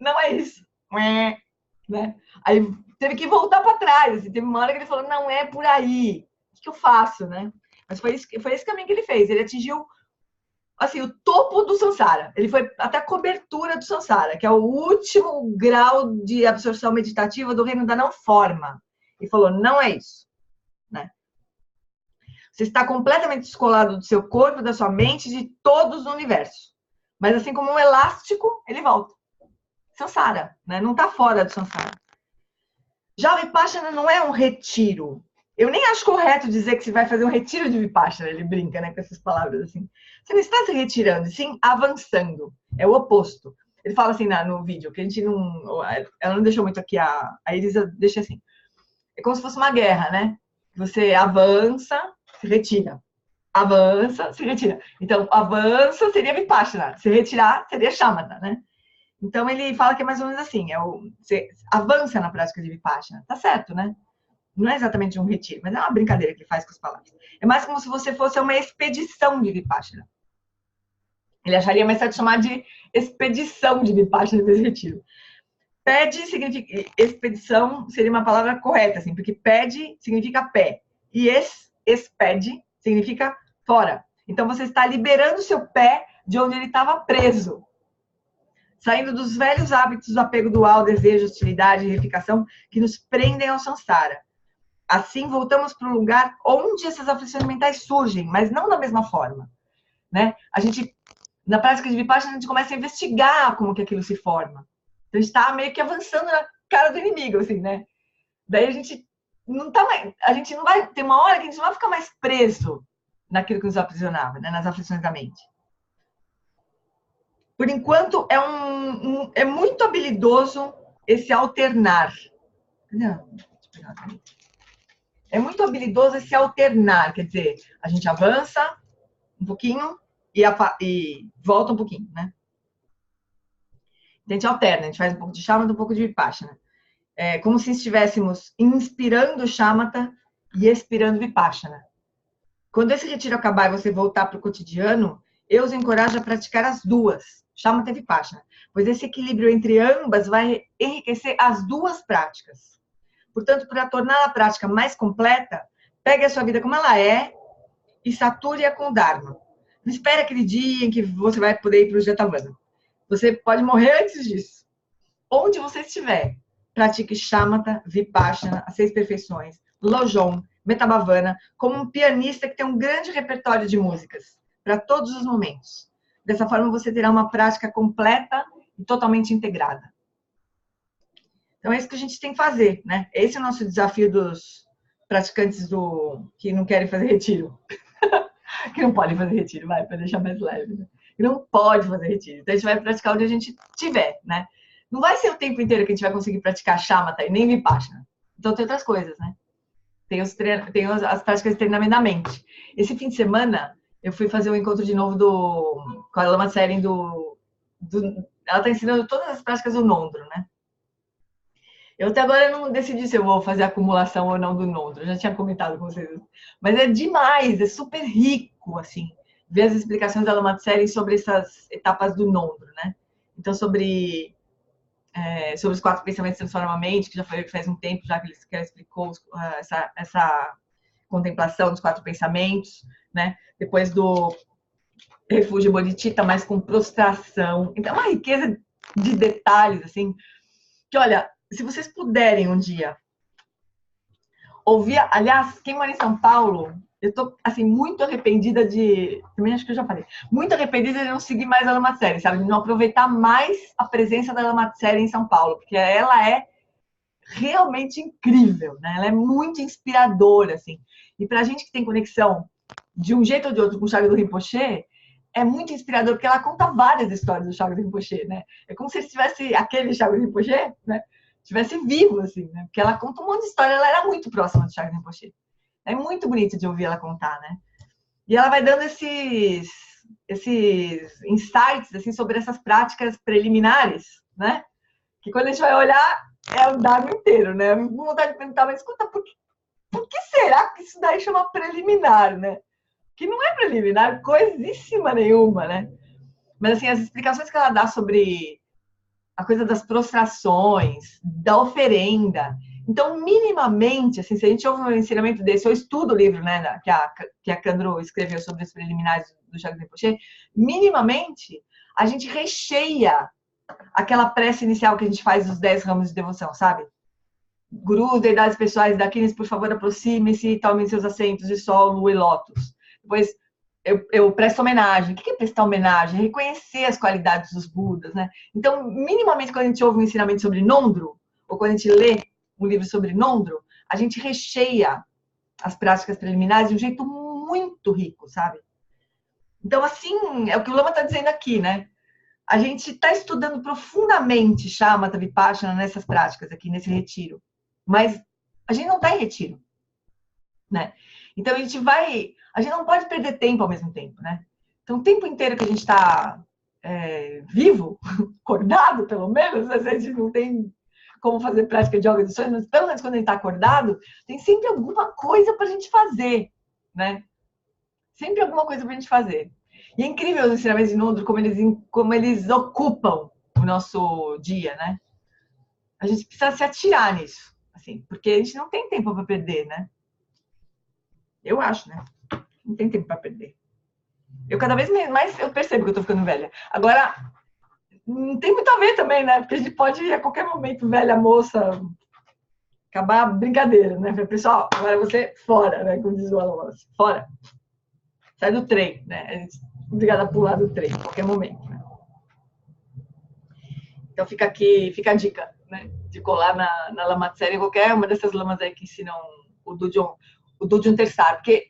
não é isso. Né? Aí teve que voltar para trás. Assim, teve uma hora que ele falou, não é por aí. O que eu faço? Né? Mas foi esse caminho que ele fez. Ele atingiu assim, o topo do Sansara. Ele foi até a cobertura do Sansara, que é o último grau de absorção meditativa do reino da não forma. E falou, não é isso. Né? Você está completamente descolado do seu corpo, da sua mente, de todos no universo. Mas assim como um elástico, ele volta. Sansara, né? Não está fora do Sansara. Já o Vipassana não é um retiro. Eu nem acho correto dizer que você vai fazer um retiro de Vipassana. Ele brinca, né, com essas palavras assim. Você não está se retirando, sim avançando. É o oposto. Ele fala assim no vídeo, que a gente não... Ela não deixou muito aqui, a Elisa deixa assim. É como se fosse uma guerra, né? Você avança, se retira. Avança, se retira. Então, avança seria Vipassana. Se retirar, seria Shamatha, né? Então, ele fala que é mais ou menos assim. Você avança na prática de Vipassana. Tá certo, né? Não é exatamente um retiro, mas é uma brincadeira que ele faz com as palavras. É mais como se você fosse uma expedição de Vipassana. Ele acharia mais certo chamar de expedição de Vipassana desse retiro. Pede significa... Expedição seria uma palavra correta, assim, porque pede significa pé. E expede significa fora. Então, você está liberando o seu pé de onde ele estava preso. Saindo dos velhos hábitos do apego dual, desejo, hostilidade e reificação que nos prendem ao Sansara. Assim, voltamos para o lugar onde essas aflições mentais surgem, mas não da mesma forma. Né? Na prática de Vipassana, a gente começa a investigar como que aquilo se forma. Então, a gente está meio que avançando na cara do inimigo, assim, né? Daí a gente não vai ter uma hora que a gente não vai ficar mais preso naquilo que nos aprisionava, né? Nas aflições da mente. Por enquanto, é muito habilidoso esse alternar. É muito habilidoso esse alternar, quer dizer, a gente avança um pouquinho e volta um pouquinho, né? A gente alterna, a gente faz um pouco de Shamatha, um pouco de Vipassana. É como se estivéssemos inspirando Shamatha e expirando Vipassana. Quando esse retiro acabar e você voltar para o cotidiano, eu os encorajo a praticar as duas, Shamatha e Vipassana, pois esse equilíbrio entre ambas vai enriquecer as duas práticas. Portanto, para tornar a prática mais completa, pegue a sua vida como ela é e sature-a com o Dharma. Não espere aquele dia em que você vai poder ir para o Jetavana. Você pode morrer antes disso. Onde você estiver, pratique Shamatha, Vipassana, as 6 perfeições, Lojong, Metabhavana, como um pianista que tem um grande repertório de músicas, para todos os momentos. Dessa forma, você terá uma prática completa e totalmente integrada. Então, é isso que a gente tem que fazer, né? Esse é o nosso desafio dos praticantes que não querem fazer retiro. Que não podem fazer retiro, vai, para deixar mais leve, né? Que não pode fazer retiro. Então, a gente vai praticar onde a gente estiver, né? Não vai ser o tempo inteiro que a gente vai conseguir praticar Shamatha e nem Vipassana. Então, tem outras coisas, né? Tem as práticas de treinamento da mente. Esse fim de semana, eu fui fazer um encontro de novo com a Lama Tsering ela está ensinando todas as práticas do Nondro, né? Eu até agora não decidi se eu vou fazer acumulação ou não do Nondro. Eu já tinha comentado com vocês. Mas é demais, é super rico, assim. ver as explicações da Lama Tsering sobre essas etapas do Nondro, né? Então, sobre os 4 pensamentos transformam a mente, que já foi faz um tempo já que ela explicou essa contemplação dos 4 pensamentos, né? Depois do refúgio bodhicitta, mas com prostração. Então, uma riqueza de detalhes, assim, que, olha, se vocês puderem um dia ouvir, aliás, quem mora em São Paulo, eu tô, assim, muito arrependida também acho que eu já falei, muito arrependida de não seguir mais a Lama Tsering, sabe? De não aproveitar mais a presença da Lama Tsering em São Paulo, porque ela é realmente incrível, né? Ela é muito inspiradora, assim. E pra gente que tem conexão de um jeito ou de outro com o Shagdo Rinpoche, é muito inspirador, porque ela conta várias histórias do Shagdo Rinpoche, né? É como se estivesse aquele Shagdo Rinpoche, né? Estivesse vivo, assim, né? Porque ela conta um monte de história, ela era muito próxima do Shagdo Rinpoche. É muito bonito de ouvir ela contar, né? E ela vai dando esses insights, assim, sobre essas práticas preliminares, né? Que quando a gente vai olhar, é o Dharma inteiro, né? Eu vou vontade de perguntar, mas escuta, por que será que isso daí chama preliminar, né? Que não é preliminar coisíssima nenhuma, né? Mas, assim, as explicações que ela dá sobre a coisa das prostrações, da oferenda. Então, minimamente, assim, se a gente ouve um ensinamento desse, eu estudo o livro, né, que a Kandro escreveu sobre os preliminares do Shagdo Rinpoche, minimamente, a gente recheia aquela prece inicial que a gente faz dos 10 ramos de devoção, sabe? Gurus, deidades pessoais daqueles, por favor, aproxime-se, tomem seus assentos de sol, lua e lótus. Depois, eu presto homenagem. O que é prestar homenagem? Reconhecer as qualidades dos Budas, né? Então, minimamente, quando a gente ouve um ensinamento sobre Nondro, ou quando a gente lê um livro sobre Nondro, a gente recheia as práticas preliminares de um jeito muito rico, sabe? Então, assim, é o que o Lama está dizendo aqui, né? A gente está estudando profundamente Shamatha Vipassana nessas práticas aqui, nesse retiro. Mas a gente não está em retiro, né? Então, a gente não pode perder tempo ao mesmo tempo, né? Então, o tempo inteiro que a gente está vivo, acordado, pelo menos, a gente não tem como fazer prática de yoga de sonhos, mas pelo menos quando a gente está acordado, tem sempre alguma coisa para a gente fazer, né? Sempre alguma coisa para a gente fazer. E é incrível os ensinamentos de Nondro, como eles ocupam o nosso dia, né? A gente precisa se atirar nisso, assim, porque a gente não tem tempo para perder, né? Eu acho, né? Não tem tempo para perder. Eu cada vez mais eu percebo que eu tô ficando velha. Agora, não tem muito a ver também, né? Porque a gente pode, a qualquer momento, velha moça, acabar a brincadeira, né? Pessoal, agora você fora, né? Como diz o Alan, fora. Sai do trem, né? A gente é obrigada a pular do trem a qualquer momento, né? Então fica aqui, fica a dica, né? De colar na Lama Tsering, qualquer uma dessas lamas aí que ensinam o Dudjom Tersar, porque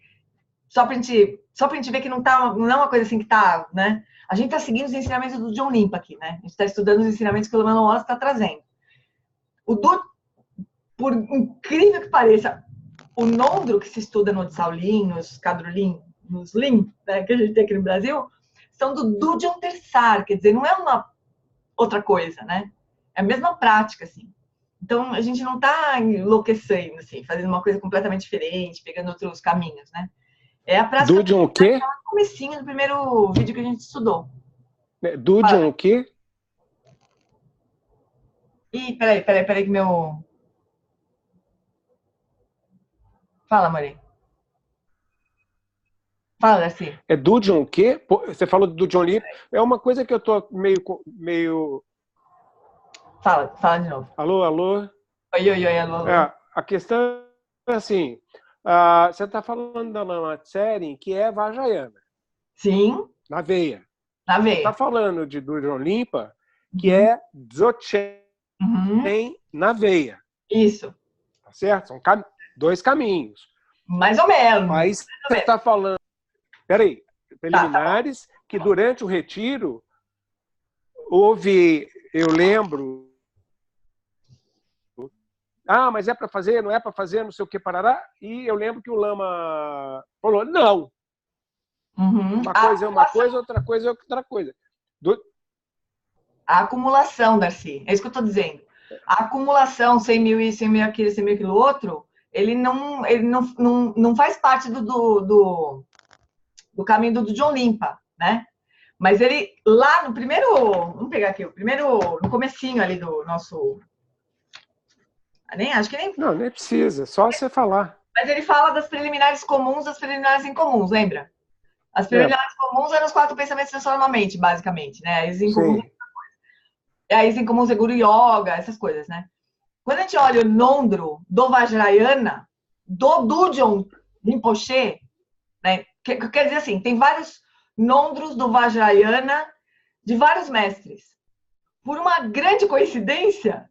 só pra gente ver que não é uma coisa assim que tá, né? A gente tá seguindo os ensinamentos do John Limpa aqui, né? A gente tá estudando os ensinamentos que o Lama Nossa está trazendo. Por incrível que pareça, o Nondro que se estuda no Shaolin, nos Kadrolin, nos Lin, né, que a gente tem aqui no Brasil, são do Dudjom Tersar, quer dizer, não é uma outra coisa, né? É a mesma prática, assim. Então, a gente não tá enlouquecendo, assim, fazendo uma coisa completamente diferente, pegando outros caminhos, né? É a prática Dudjom o quê? no comecinho do primeiro vídeo que a gente estudou. Dudjom o quê? Ih, peraí que meu... Fala, Maria. Fala, Darcy. É Dudjom o quê? Você falou do Dudjom Limpa. É uma coisa que eu tô meio... Fala de novo. Alô, alô? Oi, alô. A questão é assim, você está falando da Lama Tsering, que é Vajrayana. Sim. Na veia. Na veia. Você está falando de Dudjom Limpa, que é Dzogchen na veia. Isso. Tá certo? São 2 caminhos. Mais ou menos. Mas você está falando... Peraí. Preliminares, que durante o retiro houve, eu lembro... mas é para fazer, não é para fazer, não sei o que, parará. E eu lembro que o Lama falou, não. Uma coisa é uma coisa, outra coisa é outra coisa. A acumulação, Darcy, é isso que eu estou dizendo. A acumulação, 100 mil isso, 100 mil aquilo, 100 mil aquilo outro, ele não faz parte do caminho do John Limpa, né? Mas ele, lá no primeiro, vamos pegar aqui, no comecinho ali do nosso... Acho que nem... Não, nem precisa, só você falar. Mas ele fala das preliminares comuns, das preliminares incomuns, lembra? As preliminares comuns eram os 4 pensamentos transformam a mente, basicamente, né? As incomuns, as incomuns é Guru Yoga, essas coisas, né? Quando a gente olha o Nondro do Vajrayana, do Dudjom Rinpoche, né? Quer dizer assim, tem vários Nondros do Vajrayana de vários mestres. Por uma grande coincidência,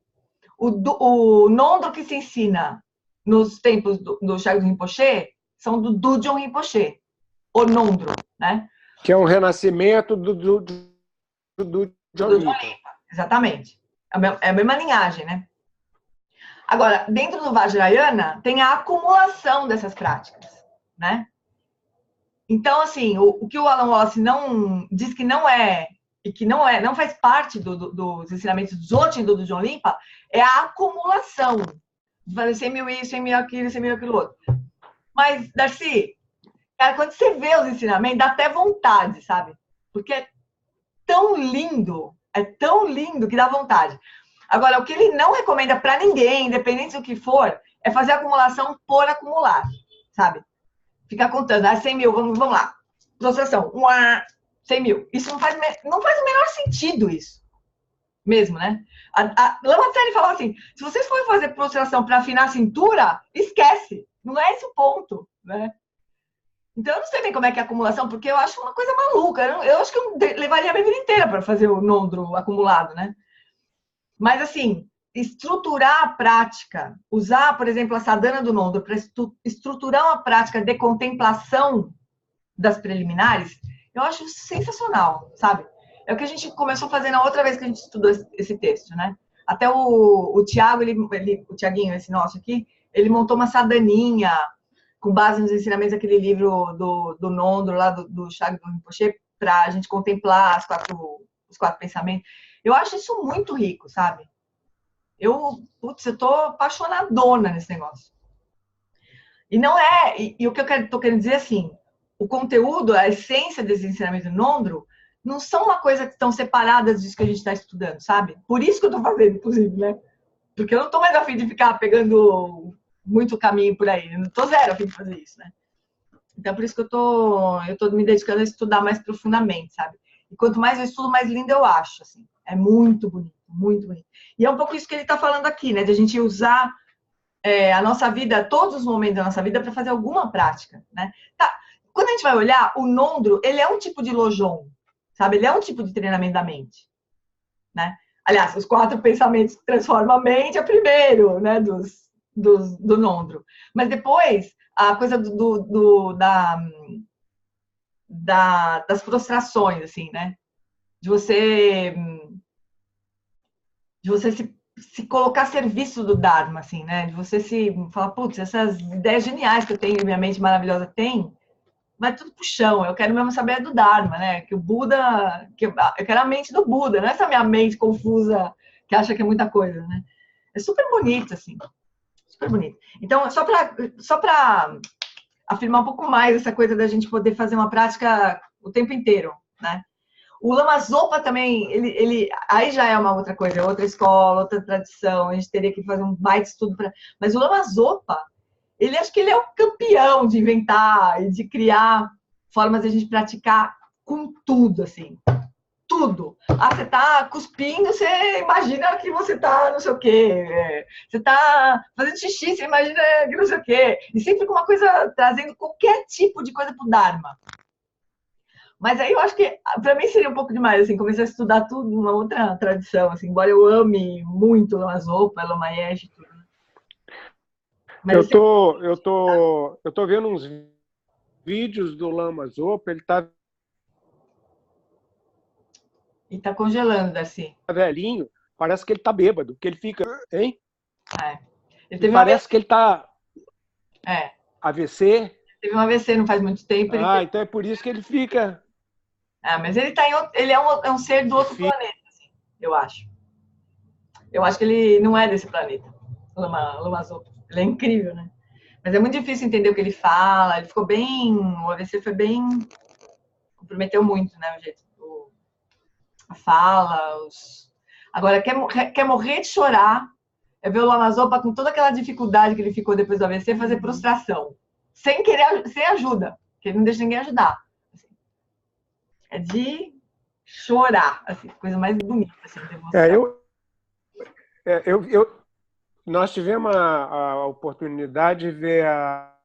o Nondro que se ensina nos tempos do Shagdu Rinpoche são do Dudjom Rinpoche, o Nondro, né? Que é um renascimento do John Limpa. Exatamente. É a mesma linhagem, né? Agora, dentro do Vajrayana, tem a acumulação dessas práticas, né? Então, assim, o que o Alan Wallace não diz que não é, e que não faz parte dos ensinamentos do Dzogchen do John Limpa, é a acumulação. Fazer 100 mil isso, 100 mil aquilo, 100 mil aquilo outro. Mas, Darcy, cara, quando você vê os ensinamentos, dá até vontade, sabe? Porque é tão lindo que dá vontade. Agora, o que ele não recomenda para ninguém, independente do que for, é fazer acumulação por acumular, sabe? Ficar contando, 100 mil, vamos lá. Prostração, 100 mil. Isso não faz o menor sentido, isso. Mesmo, né? A Lama Tsering falava assim, se vocês forem fazer prostração para afinar a cintura, esquece. Não é esse o ponto, né? Então, eu não sei bem como é que é a acumulação, porque eu acho uma coisa maluca. Eu acho que eu levaria a minha vida inteira para fazer o Nondro acumulado, né? Mas, assim, estruturar a prática, usar, por exemplo, a sadhana do Nondro para estruturar uma prática de contemplação das preliminares, eu acho sensacional, sabe? É o que a gente começou a fazer na outra vez que a gente estudou esse texto, né? Até o Tiago, o Tiaguinho, esse nosso aqui, ele montou uma sadaninha com base nos ensinamentos daquele livro do Nondro, lá do Shagdu Rinpoche, para a gente contemplar os 4 pensamentos. Eu acho isso muito rico, sabe? Eu tô apaixonadona nesse negócio. E não é... E o que eu tô querendo dizer, assim, o conteúdo, a essência desse ensinamento do Nondro, não são uma coisa que estão separadas disso que a gente está estudando, sabe? Por isso que eu tô fazendo, inclusive, né? Porque eu não tô mais a fim de ficar pegando muito caminho por aí. Eu não tô zero a fim de fazer isso, né? Então, por isso que eu tô me dedicando a estudar mais profundamente, sabe? E quanto mais eu estudo, mais lindo eu acho, assim. É muito bonito, muito bonito. E é um pouco isso que ele tá falando aqui, né? De a gente usar a nossa vida, todos os momentos da nossa vida, para fazer alguma prática, né? Tá. Quando a gente vai olhar, o Nondro, ele é um tipo de Lojong, sabe? Ele é um tipo de treinamento da mente, né? Aliás, os 4 pensamentos que transformam a mente é o primeiro, né? Do Nondro. Mas depois, a coisa das prostrações, assim, né? De você se colocar a serviço do Dharma, assim, né? De você se falar, putz, essas ideias geniais que eu tenho, minha mente maravilhosa tem, vai tudo pro chão. Eu quero mesmo saber do Dharma, né? Que o Buda, eu quero a mente do Buda, não é essa minha mente confusa que acha que é muita coisa, né? É super bonito, assim. Super bonito. Então, só para afirmar um pouco mais essa coisa da gente poder fazer uma prática o tempo inteiro, né? O Lama Zopa também, ele aí já é uma outra coisa, outra escola, outra tradição, a gente teria que fazer um baita estudo para... Mas o Lama Zopa, acho que ele é o campeão de inventar e de criar formas de a gente praticar com tudo, assim. Tudo. Você tá cuspindo, você imagina que você tá não sei o quê. Você tá fazendo xixi, você imagina que não sei o quê. E sempre com uma coisa, trazendo qualquer tipo de coisa pro Dharma. Mas aí eu acho que, para mim, seria um pouco demais, assim, começar a estudar tudo numa outra tradição, assim, embora eu ame muito Lama Zopa, Lama Yeshe, tudo. Mas, eu tô vendo uns vídeos do Lama Zopa, ele tá E tá congelando, Darcy. velhinho, parece que ele tá bêbado, que ele fica, hein? Parece que ele tá AVC. Teve um AVC não faz muito tempo. Então é por isso que ele fica... mas ele tá ele é um ser do outro planeta, assim, eu acho. Eu acho que ele não é desse planeta, Lama Zopa. Ele é incrível, né? Mas é muito difícil entender o que ele fala. Ele ficou bem... O AVC foi bem prometeu muito, né? O jeito, a fala, Agora, quer morrer de chorar, é ver o Lama Zopa com toda aquela dificuldade que ele ficou depois do AVC, fazer prostração. Sem ajuda, porque ele não deixa ninguém ajudar. Assim. É de chorar, assim, coisa mais bonita, assim, de emoção. Nós tivemos a oportunidade de ver a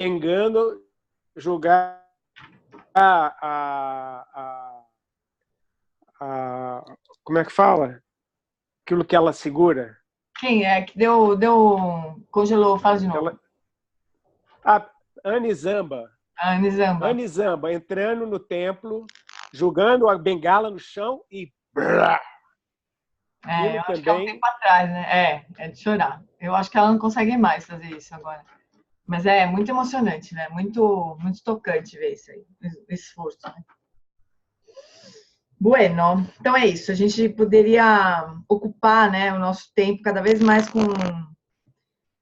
Engano jogar como é que fala? Aquilo que ela segura. Quem é que congelou? Fala de novo. A Anizamba. Anizamba entrando no templo, jogando a bengala no chão e... eu acho que é um tempo atrás, né? É de chorar. Eu acho que ela não consegue mais fazer isso agora. Mas é muito emocionante, né? Muito, muito tocante ver isso aí, o esforço. Né? Bueno, então é isso. A gente poderia ocupar, né, o nosso tempo cada vez mais com...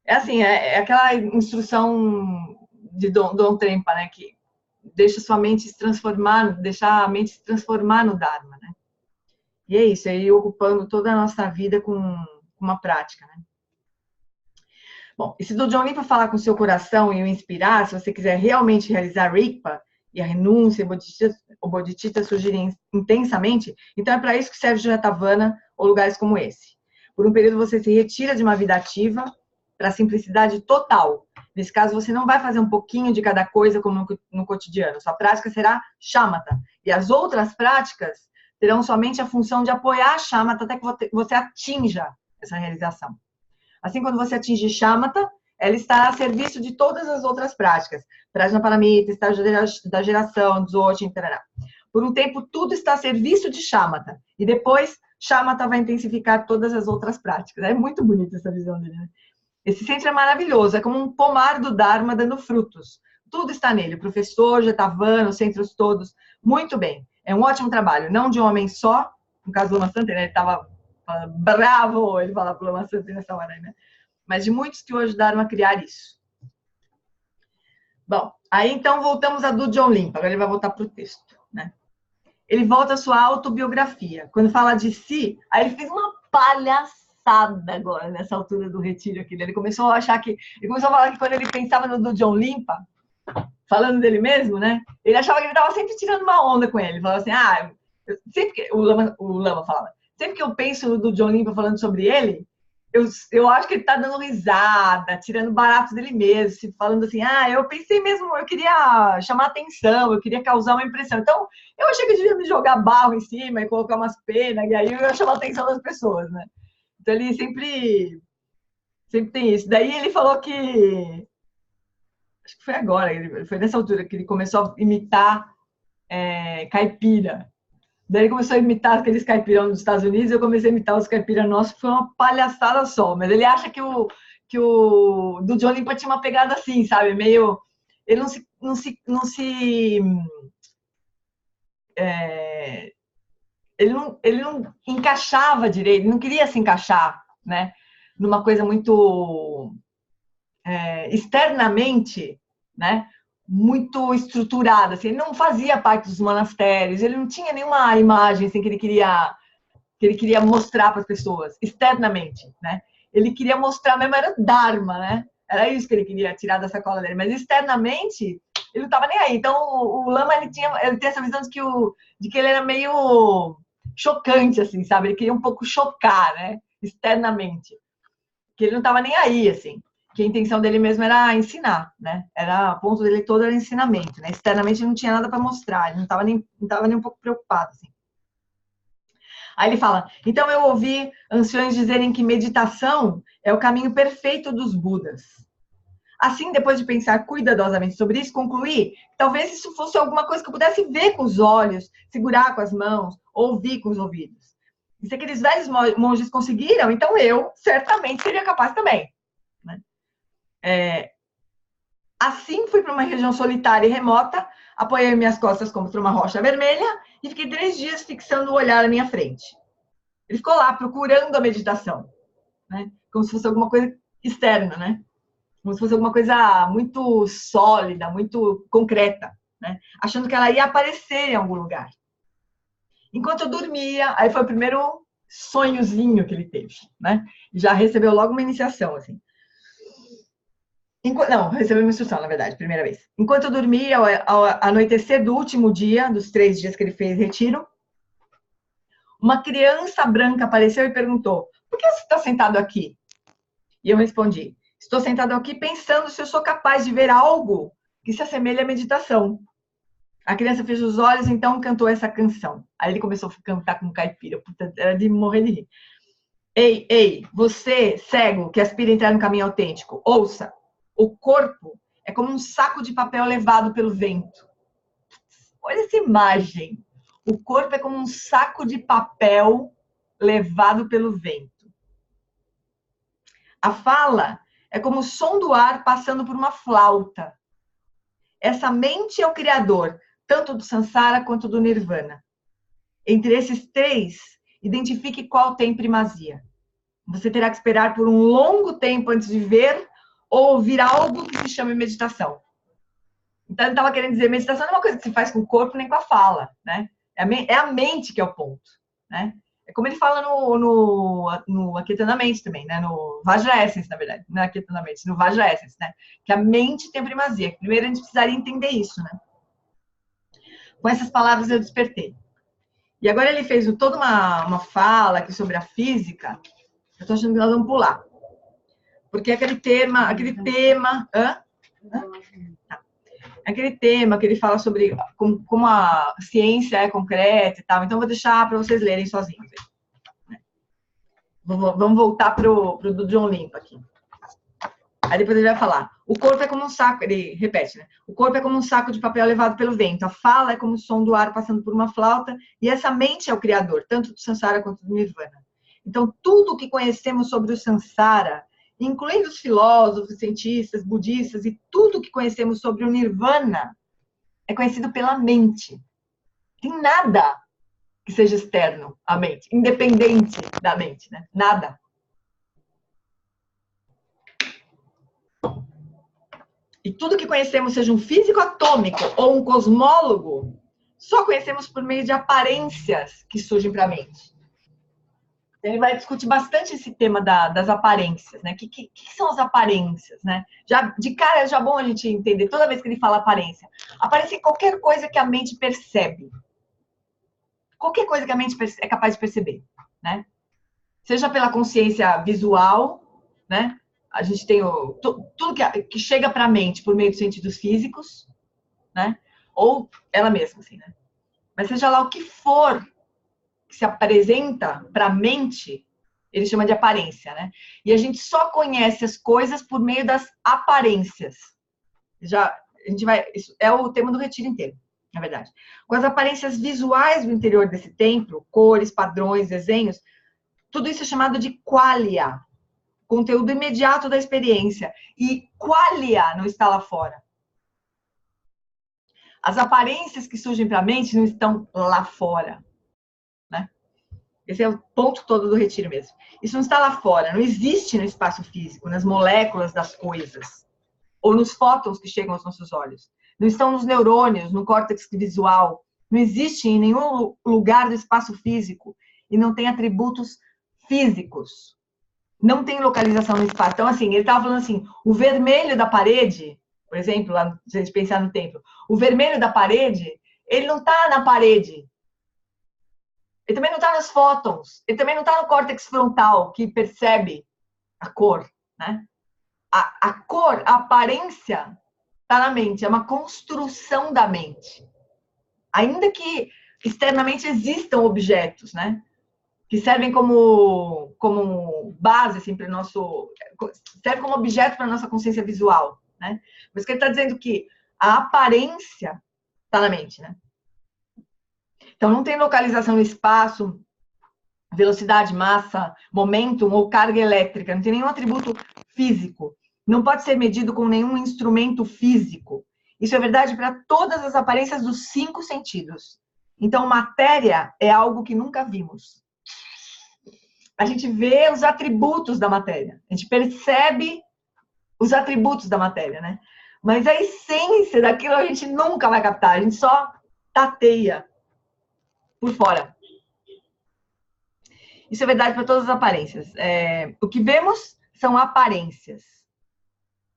É assim, é aquela instrução de Dom Trempa, né? Que deixa sua mente se transformar, deixar a mente se transformar no Dharma, né? E é isso, aí ocupando toda a nossa vida com uma prática, né? Bom, e se do John Limpa falar com o seu coração e o inspirar, se você quiser realmente realizar Rigpa e a renúncia e o Bodhicitta surgirem intensamente, então é para isso que serve Jetavana ou lugares como esse. Por um período você se retira de uma vida ativa para a simplicidade total. Nesse caso, você não vai fazer um pouquinho de cada coisa como no cotidiano. Sua prática será shamatha. E as outras práticas terão somente a função de apoiar a shamatha até que você atinja essa realização. Assim, quando você atinge shamatha, ela está a serviço de todas as outras práticas. Prajnaparamita, estágio da geração, Dzogchen, tarará. Por um tempo, tudo está a serviço de shamatha. E depois, shamatha vai intensificar todas as outras práticas. É muito bonita essa visão dele, né? Esse centro é maravilhoso. É como um pomar do Dharma dando frutos. Tudo está nele. O professor, Jetavana, os centros todos. Muito bem. É um ótimo trabalho. Não de um homem só. No caso do Lama Santa, né? Ele estava bravo, ele falava para o Lama Santa nessa hora, né? Mas de muitos que o ajudaram a criar isso. Bom, aí então voltamos a do John Limpa. Agora ele vai voltar para o texto, né? Ele volta à sua autobiografia. Quando fala de si, aí ele fez uma palhaçada agora, nessa altura do retiro aqui. Ele começou a achar que... Ele começou a falar que quando ele pensava no do John Limpa, falando dele mesmo, né? Ele achava que ele estava sempre tirando uma onda com ele. Ele falava assim, sempre que... O Lama falava, sempre que eu penso no do John Limpa falando sobre ele, eu acho que ele tá dando risada, tirando barato dele mesmo, falando assim, eu pensei mesmo, eu queria chamar atenção, eu queria causar uma impressão. Então, eu achei que eu devia me jogar barro em cima e colocar umas penas, e aí eu ia chamar a atenção das pessoas, né? Então, ele sempre tem isso. Daí ele falou que... Acho que foi agora, foi nessa altura que ele começou a imitar caipira. Daí ele começou a imitar aqueles caipirão dos Estados Unidos, eu comecei a imitar os caipira nossos, que foi uma palhaçada só. Mas ele acha que o do John Limpa tinha uma pegada assim, sabe? Meio... Ele ele não encaixava direito, ele não queria se encaixar, né? Numa coisa muito externamente, né? Muito estruturada, assim, ele não fazia parte dos monastérios, ele não tinha nenhuma imagem assim, que ele queria mostrar para as pessoas, externamente, né? Ele queria mostrar mesmo, era o Dharma, né? Era isso que ele queria tirar da sacola dele, mas externamente ele não estava nem aí. Então o Lama ele tem essa visão de que ele era meio chocante, assim, sabe? Ele queria um pouco chocar, né? Externamente, que ele não estava nem aí, assim. Que a intenção dele mesmo era ensinar, né? O ponto dele todo era ensinamento, né? Externamente ele não tinha nada para mostrar, ele não estava nem um pouco preocupado, assim. Aí ele fala, então eu ouvi anciões dizerem que meditação é o caminho perfeito dos Budas. Assim, depois de pensar cuidadosamente sobre isso, concluí que talvez isso fosse alguma coisa que eu pudesse ver com os olhos, segurar com as mãos, ouvir com os ouvidos. E se aqueles velhos monges conseguiram, então eu certamente seria capaz também. Assim, fui para uma região solitária e remota, apoiei minhas costas contra uma rocha vermelha e fiquei 3 dias fixando o olhar à minha frente. Ele ficou lá procurando a meditação, né? Como se fosse alguma coisa externa, né? Como se fosse alguma coisa muito sólida, muito concreta, né? Achando que ela ia aparecer em algum lugar. Enquanto eu dormia, aí foi o primeiro sonhozinho que ele teve, né? Já recebeu logo uma iniciação, assim. Não, recebeu uma instrução, na verdade, primeira vez. Enquanto eu dormia, ao anoitecer do último dia, dos 3 dias que ele fez retiro, uma criança branca apareceu e perguntou: por que você está sentado aqui? E eu respondi: estou sentado aqui pensando se eu sou capaz de ver algo que se assemelha à meditação. A criança fechou os olhos, então cantou essa canção. Aí ele começou a cantar com caipira. Puta, era de morrer de rir. Ei, ei, você, cego, que aspira a entrar no caminho autêntico, ouça. O corpo é como um saco de papel levado pelo vento. Olha essa imagem. O corpo é como um saco de papel levado pelo vento. A fala é como o som do ar passando por uma flauta. Essa mente é o criador, tanto do Sansara quanto do Nirvana. Entre esses 3, identifique qual tem primazia. Você terá que esperar por um longo tempo antes de ver ou ouvir algo que se chame meditação. Então, ele estava querendo dizer, meditação não é uma coisa que se faz com o corpo nem com a fala, né? É a mente que é o ponto, né? É como ele fala no Aquietando a Mente também, né? No Vajra Essence, na verdade. Não é Aquietando a Mente, no Vajra Essence, né? Que a mente tem primazia. Primeiro, a gente precisaria entender isso, né? Com essas palavras, eu despertei. E agora ele fez toda uma fala aqui sobre a física. Eu estou achando que nós vamos pular. Porque aquele tema... Hã? Aquele tema que ele fala sobre como a ciência é concreta e tal. Então, vou deixar para vocês lerem sozinhos. Vamos voltar pro do John Limpa aqui. Aí depois ele vai falar. O corpo é como um saco, ele repete, né? O corpo é como um saco de papel levado pelo vento. A fala é como o som do ar passando por uma flauta. E essa mente é o criador, tanto do Sansara quanto do Nirvana. Então, tudo o que conhecemos sobre o Sansara, incluindo os filósofos, cientistas, budistas e tudo que conhecemos sobre o Nirvana, é conhecido pela mente. Tem nada que seja externo à mente, independente da mente, né? Nada. E tudo que conhecemos, seja um físico atômico ou um cosmólogo, só conhecemos por meio de aparências que surgem para a mente. Ele vai discutir bastante esse tema das aparências, né? O que são as aparências, né? Já, de cara, é já bom a gente entender, toda vez que ele fala aparência. Aparência é qualquer coisa que a mente percebe. Qualquer coisa que a mente é capaz de perceber, né? Seja pela consciência visual, né? A gente tem tudo que chega para a mente por meio dos sentidos físicos, né? Ou ela mesma, assim, né? Mas seja lá o que for que se apresenta para a mente, ele chama de aparência, né? E a gente só conhece as coisas por meio das aparências. A gente vai, isso é o tema do retiro inteiro, na verdade. Com as aparências visuais do interior desse templo, cores, padrões, desenhos, tudo isso é chamado de qualia, conteúdo imediato da experiência. E qualia não está lá fora. As aparências que surgem para a mente não estão lá fora. Né? Esse é o ponto todo do retiro mesmo. Isso não está lá fora, não existe no espaço físico, nas moléculas das coisas, ou nos fótons que chegam aos nossos olhos. Não estão nos neurônios, no córtex visual. Não existe em nenhum lugar do espaço físico e não tem atributos físicos. Não tem localização no espaço. Então, assim, ele estava falando assim, o vermelho da parede, por exemplo, lá, se a gente pensar no templo, o vermelho da parede, ele não está na parede. Ele também não está nos fótons. Ele também não está no córtex frontal, que percebe a cor, né? A cor, a aparência, está na mente. É uma construção da mente. Ainda que externamente existam objetos, né? Que servem como base, assim, para o nosso... serve como objeto para a nossa consciência visual, né? Mas que ele está dizendo que a aparência está na mente, né? Então, não tem localização no espaço, velocidade, massa, momentum ou carga elétrica. Não tem nenhum atributo físico. Não pode ser medido com nenhum instrumento físico. Isso é verdade para todas as aparências dos 5 sentidos. Então, matéria é algo que nunca vimos. A gente vê os atributos da matéria. A gente percebe os atributos da matéria, né? Mas a essência daquilo a gente nunca vai captar, a gente só tateia por fora. Isso é verdade para todas as aparências. O que vemos são aparências.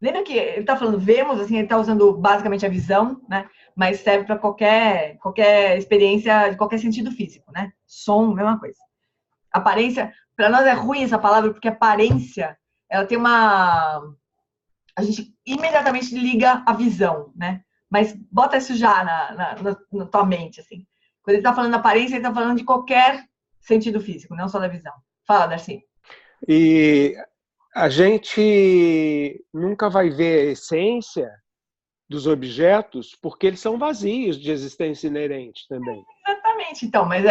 Lembra que ele está falando vemos, assim, ele está usando basicamente a visão, né? Mas serve para qualquer experiência de qualquer sentido físico, né? Som, mesma coisa. Aparência, para nós é ruim essa palavra, porque aparência, ela tem uma... A gente imediatamente liga a visão, né? Mas bota isso já na tua mente, assim. Quando ele está falando aparência, ele está falando de qualquer sentido físico, não só da visão. Fala, Darcy. E a gente nunca vai ver a essência dos objetos porque eles são vazios de existência inerente também. Exatamente. Então, mas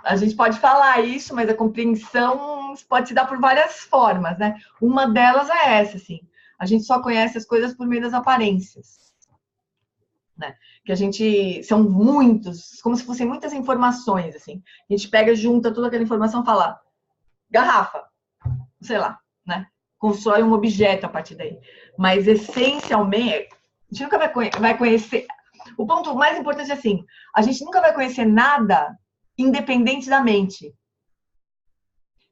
a gente pode falar isso, mas a compreensão pode se dar por várias formas, né? Uma delas é essa, assim. A gente só conhece as coisas por meio das aparências, né? Que a gente... São muitos, como se fossem muitas informações, assim. A gente pega, junta toda aquela informação e fala garrafa, sei lá, né? Constrói um objeto a partir daí. Mas, essencialmente, a gente nunca vai conhecer... O ponto mais importante é assim, a gente nunca vai conhecer nada independente da mente.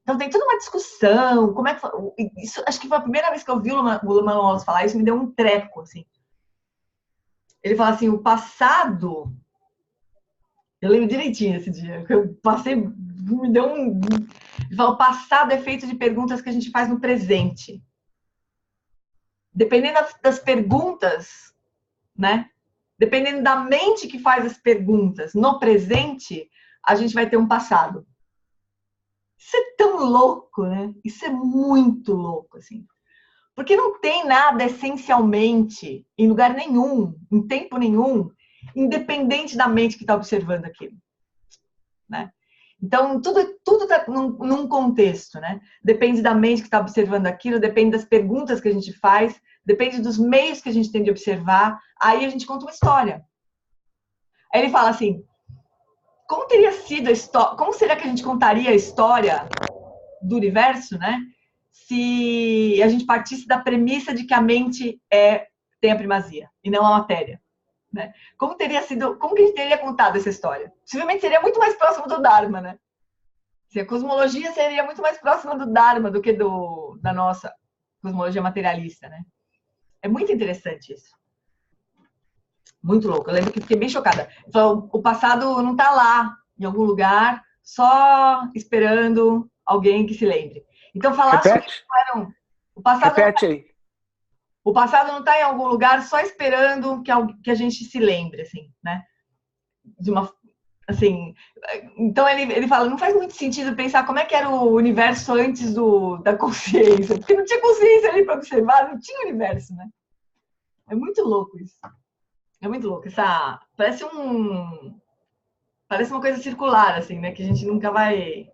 Então tem toda uma discussão, como é que... Isso, acho que foi a primeira vez que eu vi o Luma Wallace falar isso, me deu um treco, assim. Ele fala assim, o passado... Eu lembro direitinho esse dia, que eu passei, me deu um... Ele fala, o passado é feito de perguntas que a gente faz no presente. Dependendo das perguntas, né? Dependendo da mente que faz as perguntas no presente, a gente vai ter um passado. Isso é tão louco, né? Isso é muito louco, assim. Porque não tem nada essencialmente, em lugar nenhum, em tempo nenhum, independente da mente que está observando aquilo, né? Então, tudo está num contexto, né? Depende da mente que está observando aquilo, depende das perguntas que a gente faz, depende dos meios que a gente tem de observar, aí a gente conta uma história. Aí ele fala assim, como teria sido a história, como será que a gente contaria a história do universo, né? Se a gente partisse da premissa de que a mente tem a primazia e não a matéria, né? Como que a gente teria contado essa história? Possivelmente seria muito mais próximo do Dharma, né? A cosmologia seria muito mais próxima do Dharma do que da nossa cosmologia materialista, né? É muito interessante isso. Muito louco. Eu lembro que fiquei bem chocada. Então, o passado não está lá, em algum lugar, só esperando alguém que se lembre. Então, falar Repete. sobre o passado. Repete aí. O passado não está em algum lugar só esperando que a gente se lembre, assim, né? Assim, então ele fala, não faz muito sentido pensar como é que era o universo antes da consciência, porque não tinha consciência ali para observar, não tinha universo, né? É muito louco isso. É muito louco. Parece uma coisa circular, assim, né? Que a gente nunca vai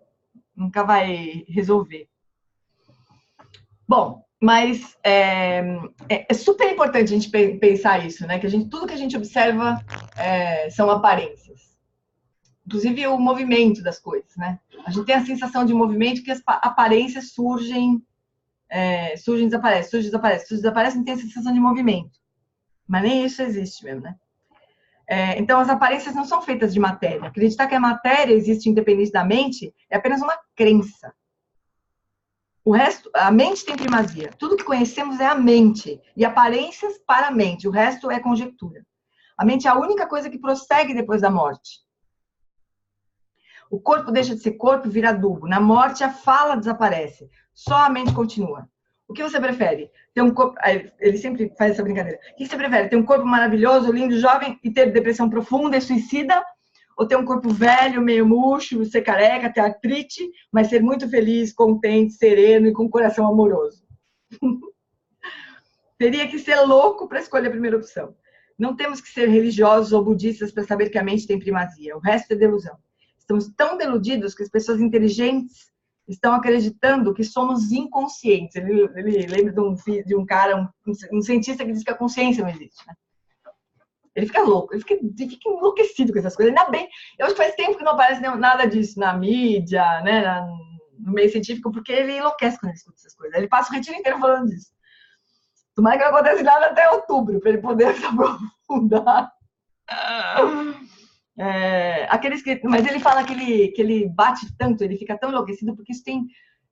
resolver. Bom, mas é super importante a gente pensar isso, né? Que tudo que a gente observa são aparências. Inclusive o movimento das coisas, né? A gente tem a sensação de movimento que as aparências surgem, desaparecem, não tem a sensação de movimento. Mas nem isso existe mesmo, né? Então, as aparências não são feitas de matéria. Acreditar que a matéria existe independente da mente é apenas uma crença. O resto, a mente tem primazia. Tudo que conhecemos é a mente. E aparências para a mente. O resto é conjectura. A mente é a única coisa que prossegue depois da morte. O corpo deixa de ser corpo e vira adubo. Na morte, a fala desaparece. Só a mente continua. O que você prefere? Ter um corpo... Ele sempre faz essa brincadeira. O que você prefere? Ter um corpo maravilhoso, lindo, jovem e ter depressão profunda e suicida? Ou ter um corpo velho, meio murcho, ser careca, ter artrite, mas ser muito feliz, contente, sereno e com um coração amoroso? Teria que ser louco para escolher a primeira opção. Não temos que ser religiosos ou budistas para saber que a mente tem primazia. O resto é delusão. Estamos tão deludidos que as pessoas inteligentes estão acreditando que somos inconscientes. Ele lembra de um cara, um cientista que diz que a consciência não existe, né? Ele fica louco, ele fica enlouquecido com essas coisas. Ainda bem, eu acho que faz tempo que não aparece nada disso na mídia, né, no meio científico, porque ele enlouquece quando ele escuta essas coisas. Ele passa o retiro inteiro falando disso. Tomara que não aconteça nada até outubro, para ele poder se aprofundar. Mas ele fala que ele bate tanto, ele fica tão enlouquecido, porque isso tem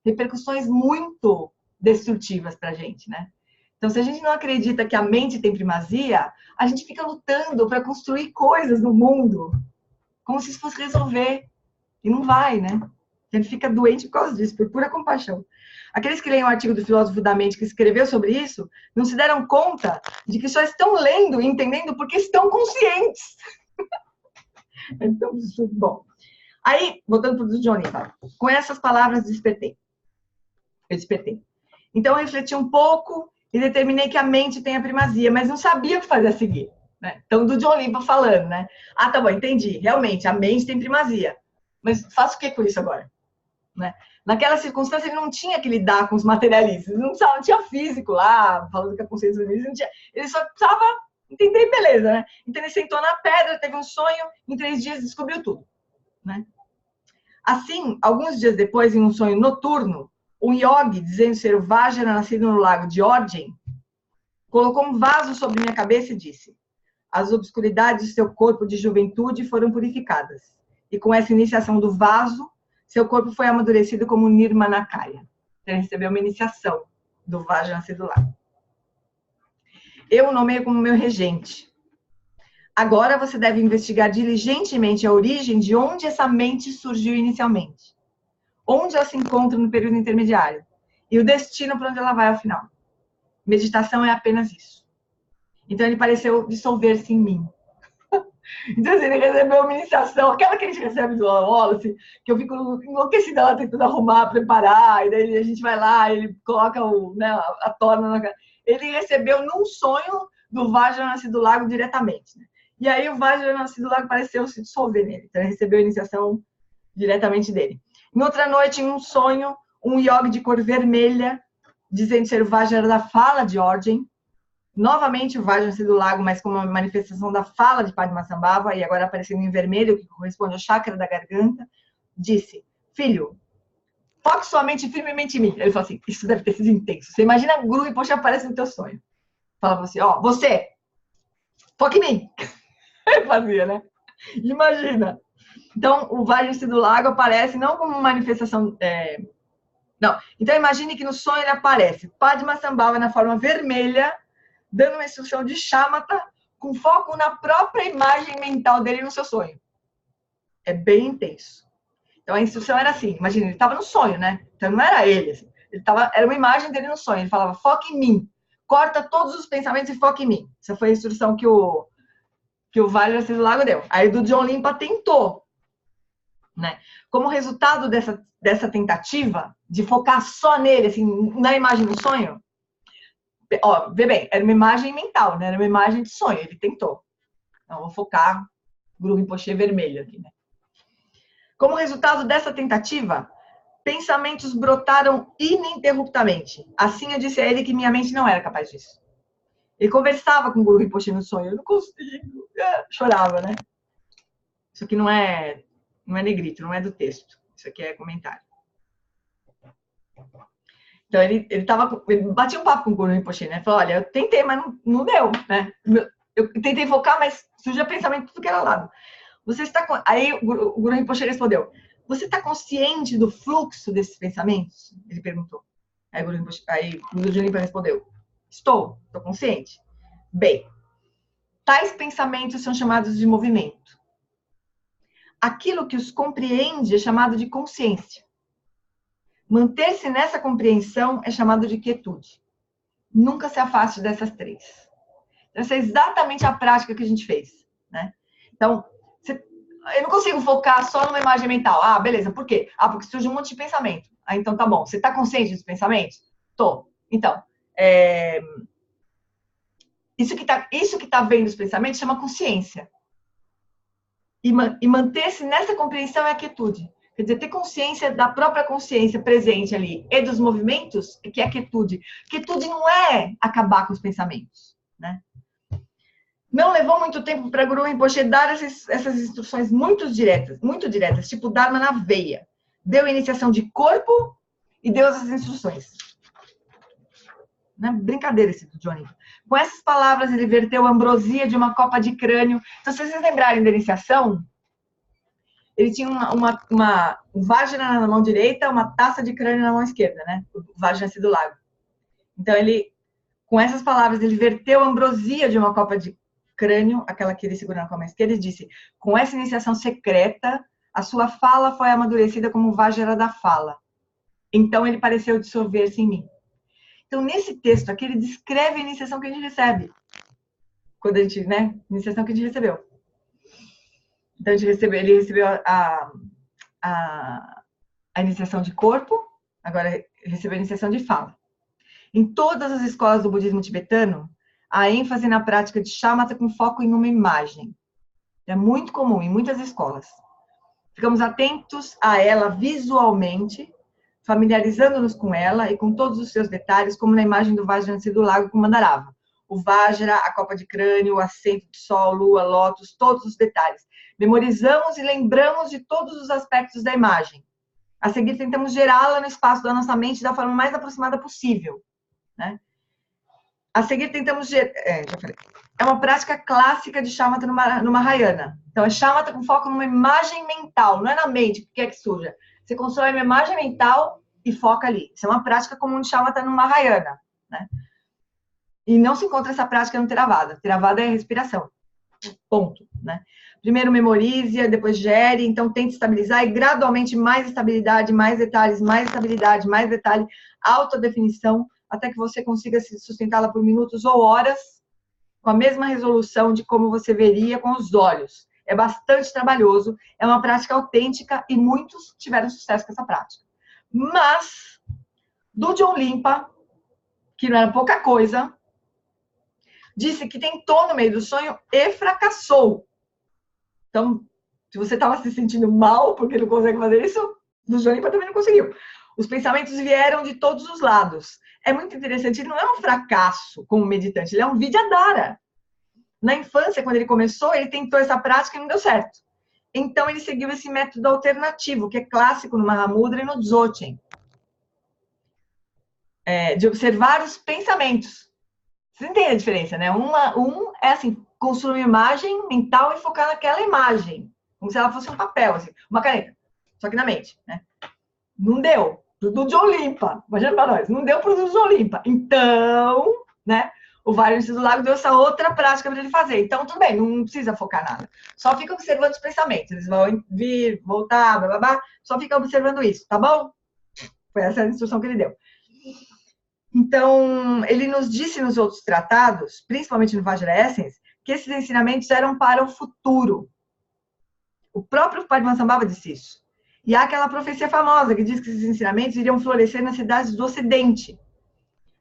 repercussões muito destrutivas para a gente, né? Então, se a gente não acredita que a mente tem primazia, a gente fica lutando para construir coisas no mundo, como se isso fosse resolver. E não vai, né? A gente fica doente por causa disso, por pura compaixão. Aqueles que leem o artigo do filósofo da mente que escreveu sobre isso, não se deram conta de que só estão lendo e entendendo porque estão conscientes. Então, bom. Aí, voltando para o John Lima, com essas palavras despertei. Eu despertei. Então, eu refleti um pouco e determinei que a mente tem a primazia, mas não sabia o que fazer a seguir. Né? Então, do John Lima falando, né? Ah, tá bom, entendi. Realmente, a mente tem primazia. Mas faço o que com isso agora? Né? Naquela circunstância, ele não tinha que lidar com os materialistas. Não tinha físico lá, falando que a consciência do não tinha. Ele só precisava entender, beleza, né? Então, ele sentou na pedra, teve um sonho, em 3 dias descobriu tudo. Né? Assim, alguns dias depois, em um sonho noturno, um yogi, dizendo ser o Vajra nascido no lago de Orgen, colocou um vaso sobre minha cabeça e disse: as obscuridades de seu corpo de juventude foram purificadas. E com essa iniciação do vaso, seu corpo foi amadurecido como Nirmanakaya. Ele recebeu uma iniciação do Vajra nascido lá. Eu o nomeio como meu regente. Agora você deve investigar diligentemente a origem de onde essa mente surgiu inicialmente. Onde ela se encontra no período intermediário. E o destino para onde ela vai ao final. Meditação é apenas isso. Então ele pareceu dissolver-se em mim. Então, assim, ele recebeu uma iniciação, aquela que a gente recebe do Wallace, que eu fico enlouquecida lá tentando arrumar, preparar, e daí a gente vai lá, ele coloca a torna na cara. Ele recebeu num sonho do Vajra nascido do lago diretamente. Né? E aí o Vajra nascido do lago pareceu se dissolver nele. Então ele recebeu a iniciação diretamente dele. Em outra noite, em um sonho, um yogi de cor vermelha, dizendo ser o Vajra da fala de Orgen, novamente o Vajra nascido do lago, mas com uma manifestação da fala de Padmasambhava, e agora aparecendo em vermelho, que corresponde ao chakra da garganta, disse: filho, foque sua mente firmemente em mim. Ele falou assim: isso deve ter sido intenso. Você imagina a Guru e poxa, aparece no teu sonho. Falava assim: ó, você, foque em mim. Ele fazia, né? Imagina. Então, o Vajra nascido do lago aparece não como manifestação... Não. Então, imagine que no sonho ele aparece Padmasambhava na forma vermelha, dando uma instrução de Shamatha, com foco na própria imagem mental dele no seu sonho. É bem intenso. Então, a instrução era assim, imagina, ele estava no sonho, né? Então, não era ele. Assim. Era uma imagem dele no sonho. Ele falava, foque em mim. Corta todos os pensamentos e foque em mim. Essa foi a instrução que o Vajra nascido do lago deu. Aí, do John Limpa tentou. Né? Como resultado dessa tentativa de focar só nele, assim, na imagem do sonho, ó, vê bem, era uma imagem mental, né? Era uma imagem de sonho, ele tentou. Então, vou focar Guru Rinpoche vermelho aqui, né? Como resultado dessa tentativa, pensamentos brotaram ininterruptamente. Assim eu disse a ele que minha mente não era capaz disso. Ele conversava com o Guru Rinpoche no sonho, eu não consigo, chorava, né? Isso aqui não é negrito, não é do texto. Isso aqui é comentário. Então, ele batia um papo com o Guru Rinpoche, né? Falou, olha, eu tentei, mas não deu, né? Eu tentei focar, mas surgiu pensamento de tudo que era lado. Você está... Aí o Guru Rinpoche respondeu, você está consciente do fluxo desses pensamentos? Ele perguntou. Aí o Guru Rinpoche respondeu, estou consciente. Bem, tais pensamentos são chamados de movimento. Aquilo que os compreende é chamado de consciência. Manter-se nessa compreensão é chamado de quietude. Nunca se afaste dessas 3. Essa é exatamente a prática que a gente fez. Né? Então, eu não consigo focar só numa imagem mental. Ah, beleza, por quê? Ah, porque surge um monte de pensamento. Ah, então tá bom. Você está consciente dos pensamentos? Tô. Então, isso que tá vendo os pensamentos chama consciência. E manter-se nessa compreensão é a quietude. Quer dizer, ter consciência da própria consciência presente ali e dos movimentos, que é a quietude. Quietude não é acabar com os pensamentos. Né? Não levou muito tempo para Guru Rinpoche dar essas instruções muito diretas, tipo Dharma na veia. Deu a iniciação de corpo e deu essas instruções. Não é brincadeira esse do Johnny. Com essas palavras, ele verteu a ambrosia de uma copa de crânio. Então, se vocês lembrarem da iniciação, ele tinha uma vagina na mão direita, uma taça de crânio na mão esquerda, né? O Vajra do Lago. Então, ele, com essas palavras, ele verteu a ambrosia de uma copa de crânio, aquela que ele segurou com a mão esquerda, e disse: com essa iniciação secreta, a sua fala foi amadurecida como Vajra da fala. Então, ele pareceu dissolver-se em mim. Então, nesse texto aqui, ele descreve a iniciação que a gente recebe. Quando a gente, né? Iniciação que a gente recebeu. Então, ele recebeu a iniciação de corpo, agora recebeu a iniciação de fala. Em todas as escolas do budismo tibetano, há ênfase na prática de shamatha com foco em uma imagem. É muito comum em muitas escolas. Ficamos atentos a ela visualmente, familiarizando-nos com ela e com todos os seus detalhes, como na imagem do Vajrayansi do Lago com Mandarava. O Vajra, a copa de crânio, o assento de sol, lua, lótus, todos os detalhes. Memorizamos e lembramos de todos os aspectos da imagem. A seguir, tentamos gerá-la no espaço da nossa mente da forma mais aproximada possível, né? A seguir, tentamos... já falei. É uma prática clássica de shamatha no Mahayana. Então, é shamatha com foco numa imagem mental, não é na mente, porque é que surja. Você constrói uma imagem mental e foca ali. Isso é uma prática comum de shamatha no Mahayana, né? E não se encontra essa prática no Theravada. Theravada é respiração. Ponto, né? Primeiro memorize, depois gere, então tente estabilizar e gradualmente mais estabilidade, mais detalhes, mais estabilidade, mais detalhe, autodefinição, até que você consiga se sustentá-la por minutos ou horas, com a mesma resolução de como você veria com os olhos. É bastante trabalhoso, é uma prática autêntica e muitos tiveram sucesso com essa prática. Mas, do John Limpa, que não era pouca coisa, disse que tentou no meio do sonho e fracassou. Então, se você estava se sentindo mal porque não consegue fazer isso, do John Limpa também não conseguiu. Os pensamentos vieram de todos os lados. É muito interessante, ele não é um fracasso como meditante, ele é um vidyadhara. Na infância, quando ele começou, ele tentou essa prática e não deu certo. Então, ele seguiu esse método alternativo, que é clássico no Mahamudra e no Dzogchen. De observar os pensamentos. Vocês entendem a diferença, né? Um é assim, construir uma imagem mental e focar naquela imagem. Como se ela fosse um papel, assim, uma caneta. Só que na mente, né? Não deu. Do John Limpa. Imagina para nós. Não deu para o John Limpa. Então, né? O Vajrayansi do Lago deu essa outra prática para ele fazer. Então, tudo bem, não precisa focar nada. Só fica observando os pensamentos. Eles vão vir, voltar, blá, blá, blá. Só fica observando isso, tá bom? Foi essa a instrução que ele deu. Então, ele nos disse nos outros tratados, principalmente no Vajra Essence, que esses ensinamentos eram para o futuro. O próprio Padmasambhava disse isso. E há aquela profecia famosa que diz que esses ensinamentos iriam florescer nas cidades do Ocidente.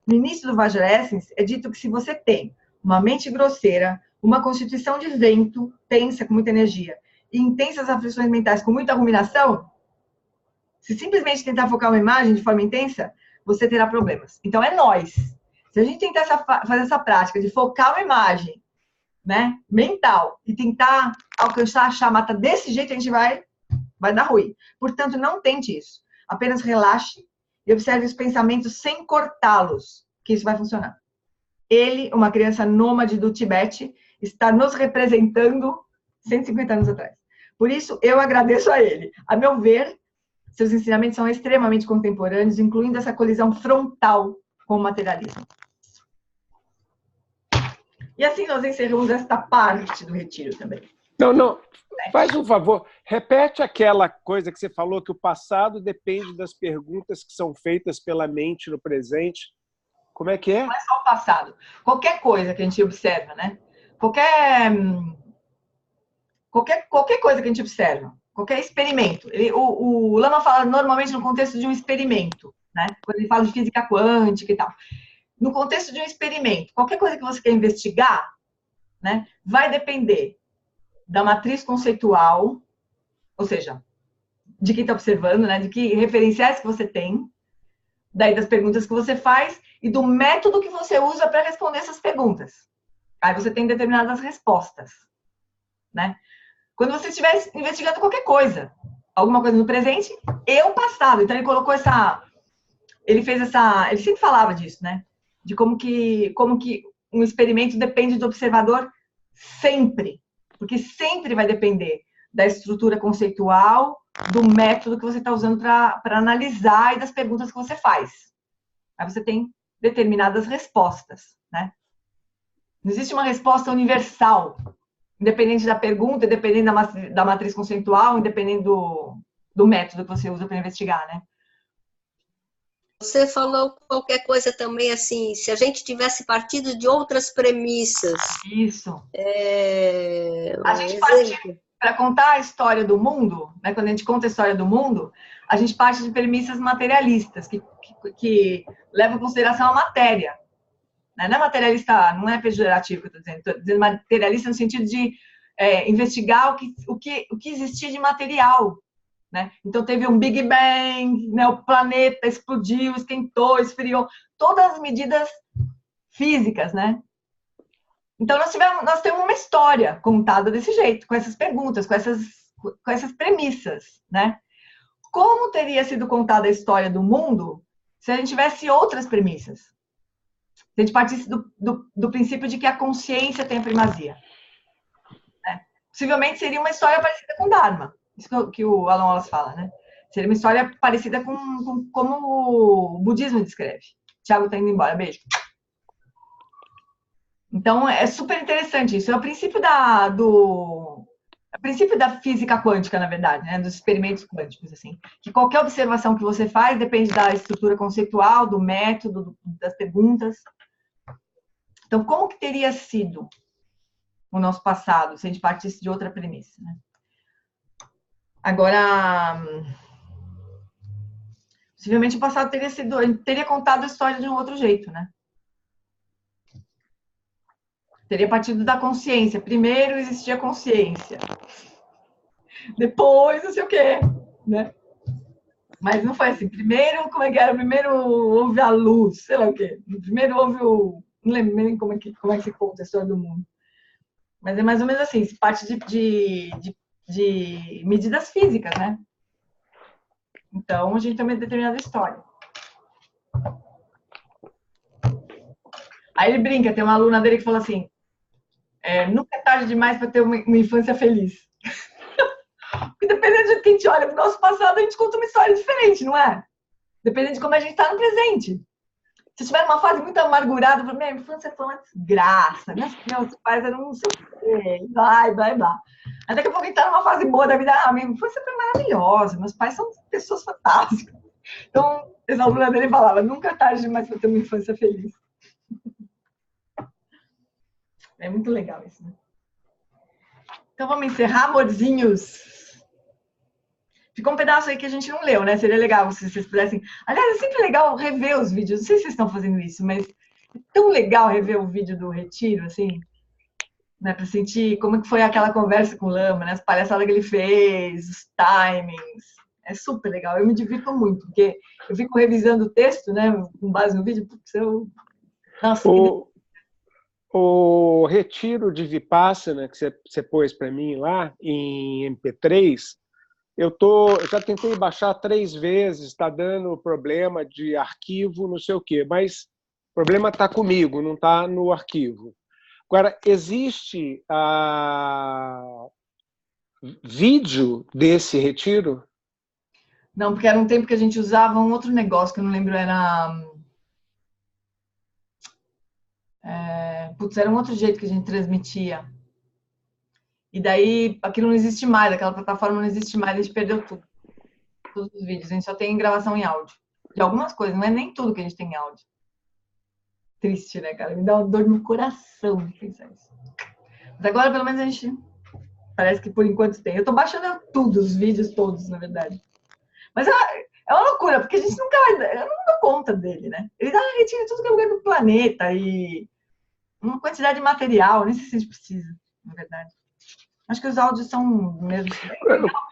No início do Vajra Essence, é dito que se você tem uma mente grosseira, uma constituição de vento, tensa, com muita energia, e intensas aflições mentais com muita ruminação, se simplesmente tentar focar uma imagem de forma intensa, você terá problemas. Então, é nós. Se a gente tentar fazer essa prática de focar uma imagem, né, mental, e tentar alcançar a shamatha desse jeito, a gente vai dar ruim. Portanto, não tente isso. Apenas relaxe e observe os pensamentos sem cortá-los, que isso vai funcionar. Ele, uma criança nômade do Tibete, está nos representando 150 anos atrás. Por isso, eu agradeço a ele. A meu ver, seus ensinamentos são extremamente contemporâneos, incluindo essa colisão frontal com o materialismo. E assim nós encerramos esta parte do retiro também. Não. Faz um favor, repete aquela coisa que você falou, que o passado depende das perguntas que são feitas pela mente no presente. Como é que é? Não é só o passado. Qualquer coisa que a gente observa, né? Qualquer coisa que a gente observa, qualquer experimento. O Lama fala normalmente no contexto de um experimento, né? Quando ele fala de física quântica e tal. No contexto de um experimento, qualquer coisa que você quer investigar, né, vai depender da matriz conceitual, ou seja, de quem está observando, né, de que referenciais que você tem, daí das perguntas que você faz e do método que você usa para responder essas perguntas. Aí você tem determinadas respostas, né? Quando você estiver investigando qualquer coisa, alguma coisa no presente e o passado. Então ele colocou ele sempre falava disso, né? de como que um experimento depende do observador sempre, porque sempre vai depender da estrutura conceitual, do método que você está usando para analisar e das perguntas que você faz. Aí você tem determinadas respostas, né? Não existe uma resposta universal, independente da pergunta, independente da matriz conceitual, independente do método que você usa para investigar, né? Você falou qualquer coisa também, assim, se a gente tivesse partido de outras premissas. Isso. A gente parte, para contar a história do mundo, né, quando a gente conta a história do mundo, a gente parte de premissas materialistas, que levam em consideração a matéria. Né? Não é materialista, não é pejorativo que eu estou dizendo materialista no sentido de investigar o que existia de material. Né? Então, teve um Big Bang, né? O planeta explodiu, esquentou, esfriou, todas as medidas físicas, né? Então, nós temos uma história contada desse jeito, com essas perguntas, com essas premissas, né? Como teria sido contada a história do mundo se a gente tivesse outras premissas? Se a gente partisse do princípio de que a consciência tem a primazia. Né? Possivelmente seria uma história parecida com Dharma. Isso que o Alan Wallace fala, né? Seria uma história parecida com como o budismo descreve. Tiago está indo embora, beijo. Então, é super interessante isso. É o princípio da física quântica, na verdade, né? Dos experimentos quânticos, assim. Que qualquer observação que você faz depende da estrutura conceitual, do método, das perguntas. Então, como que teria sido o nosso passado se a gente partisse de outra premissa, né? Agora, possivelmente o passado teria contado a história de um outro jeito, né? Teria partido da consciência. Primeiro existia a consciência. Depois, não sei o quê, né? Mas não foi assim. Primeiro, como é que era? Primeiro houve a luz, sei lá o quê. Primeiro houve o... Não lembro nem como é que se conta a história do mundo. Mas é mais ou menos assim. Se parte de medidas físicas, né? Então, a gente tem uma determinada história. Aí ele brinca, tem uma aluna dele que falou assim, nunca é tarde demais para ter uma infância feliz. Porque dependendo de quem a gente olha para o nosso passado, a gente conta uma história diferente, não é? Dependendo de como a gente está no presente. Se tiver numa fase muito amargurada, minha infância foi uma desgraça, meus pais eram não sei o quê, blá, blá, blá. Aí daqui a pouco a gente está numa fase boa da vida, minha infância foi maravilhosa, meus pais são pessoas fantásticas. Então, essa aluna dele falava, nunca é tarde demais para ter uma infância feliz. É muito legal isso, né? Então, vamos encerrar, amorzinhos. Ficou um pedaço aí que a gente não leu, né? Seria legal se vocês pudessem... Aliás, é sempre legal rever os vídeos. Não sei se vocês estão fazendo isso, mas é tão legal rever o vídeo do retiro, assim, né? Para sentir como que foi aquela conversa com o Lama, né? As palhaçadas que ele fez, os timings. É super legal. Eu me divirto muito, porque eu fico revisando o texto, né? Com base no vídeo. Nossa, o retiro de Vipassana que você pôs para mim lá em MP3, eu já tentei baixar 3 vezes, está dando problema de arquivo, não sei o quê, mas o problema está comigo, não está no arquivo. Agora, existe vídeo desse retiro? Não, porque era um tempo que a gente usava um outro negócio, que eu não lembro, era... era um outro jeito que a gente transmitia. E daí, aquilo não existe mais, aquela plataforma não existe mais, a gente perdeu tudo. Todos os vídeos, a gente só tem gravação em áudio. De algumas coisas, não é nem tudo que a gente tem em áudio. Triste, né, cara? Me dá uma dor no coração pensar isso. Mas agora, pelo menos, a gente... Parece que por enquanto tem. Eu tô baixando tudo, os vídeos todos, na verdade. Mas é uma loucura, porque a gente nunca... Eu não dou conta dele, né? Ele retira tudo que é lugar do planeta e... uma quantidade de material, nem sei se a gente precisa, na verdade. Acho que os áudios são mesmo.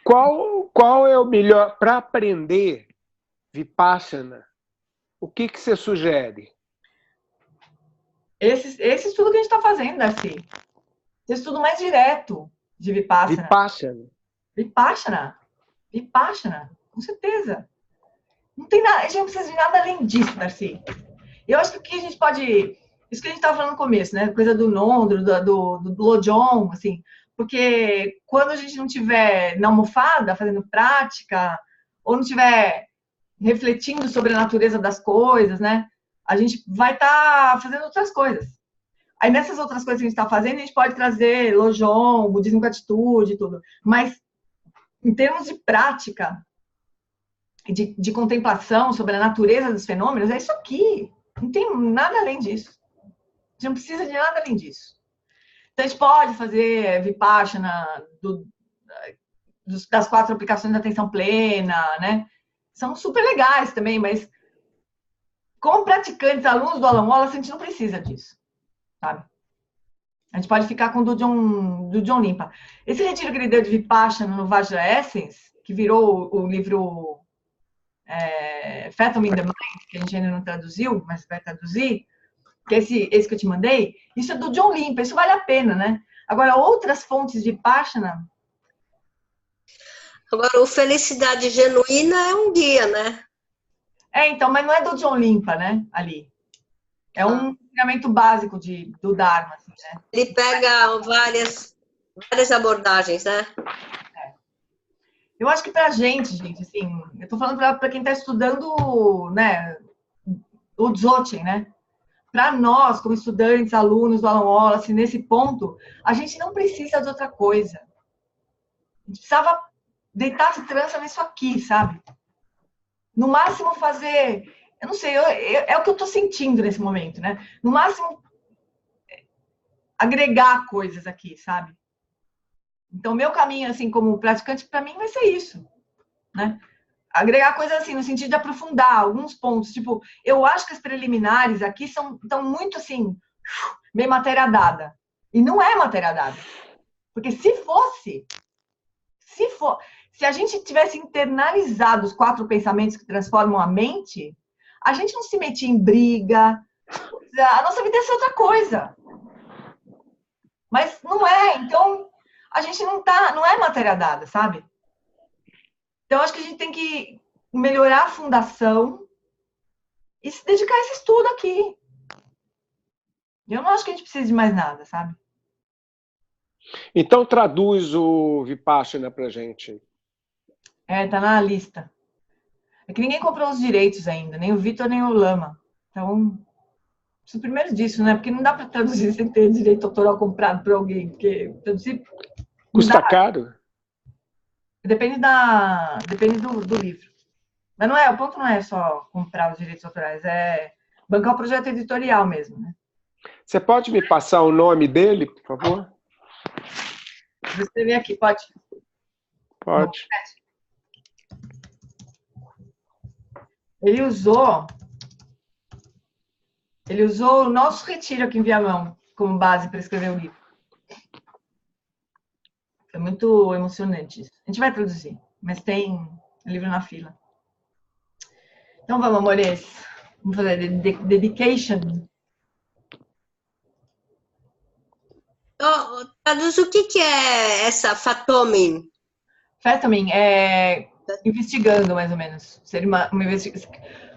Qual é o melhor para aprender Vipassana? O que você sugere? Esse estudo que a gente está fazendo, Darcy. Esse estudo mais direto de Vipassana. Vipassana, com certeza. Não tem nada, a gente não precisa de nada além disso, Darcy. Eu acho que o que a gente pode... Isso que a gente estava falando no começo, né? Coisa do Nondro, do Lojong, assim. Porque quando a gente não estiver na almofada, fazendo prática, ou não estiver refletindo sobre a natureza das coisas, né? A gente vai estar fazendo outras coisas. Aí nessas outras coisas que a gente está fazendo, a gente pode trazer Lojong, budismo com atitude, tudo. Mas em termos de prática, de contemplação sobre a natureza dos fenômenos, é isso aqui. Não tem nada além disso. A gente não precisa de nada além disso. Então, a gente pode fazer Vipassana das 4 aplicações da atenção plena, né? São super legais também, mas como praticantes, alunos do Alan Wallace, a gente não precisa disso, sabe? A gente pode ficar com o do John Limpa. Esse retiro que ele deu de Vipassana no Vajra Essence, que virou o livro Fathoming the Mind, que a gente ainda não traduziu, mas vai traduzir, que é esse que eu te mandei, isso é do John Limpa, isso vale a pena, né? Agora, outras fontes de Vipassana... Agora, o Felicidade Genuína é um guia, né? Então, mas não é do John Limpa, né? Ali. É um ensinamento básico do Dharma, assim, né? Ele pega várias abordagens, né? Eu acho que pra gente, assim, eu tô falando pra quem tá estudando, né, o Dzogchen, né? Para nós, como estudantes, alunos do Alan Wallace, nesse ponto, a gente não precisa de outra coisa. A gente precisava deitar de trança nisso aqui, sabe? No máximo fazer... Eu não sei, é o que eu tô sentindo nesse momento, né? No máximo, agregar coisas aqui, sabe? Então, meu caminho, assim, como praticante, para mim vai ser isso, né? Agregar coisas assim, no sentido de aprofundar alguns pontos. Tipo, eu acho que as preliminares aqui estão muito assim, bem matéria dada. E não é matéria dada. Porque se a gente tivesse internalizado os 4 pensamentos que transformam a mente, a gente não se metia em briga. A nossa vida ia ser outra coisa. Mas não é. Então, a gente não é matéria dada, sabe? Então, acho que a gente tem que melhorar a fundação e se dedicar a esse estudo aqui. Eu não acho que a gente precisa de mais nada, sabe? Então, traduz o Vipassana pra gente. Tá na lista. É que ninguém comprou os direitos ainda, nem o Vitor, nem o Lama. Então, preciso primeiro disso, né? Porque não dá para traduzir sem ter direito autoral comprado por alguém. Porque traduzir... Custa caro? Depende do livro. Mas o ponto não é só comprar os direitos autorais, é bancar o projeto editorial mesmo, né? Você pode me passar o nome dele, por favor? Vou escrever aqui, pode? Pode. Ele usou o nosso retiro aqui em Viamão como base para escrever o livro. É muito emocionante isso. A gente vai traduzir, mas tem livro na fila. Então vamos, amores. Vamos fazer dedication. Traduz o que é essa Fathoming? Fathoming é investigando, mais ou menos. Seria uma investigação.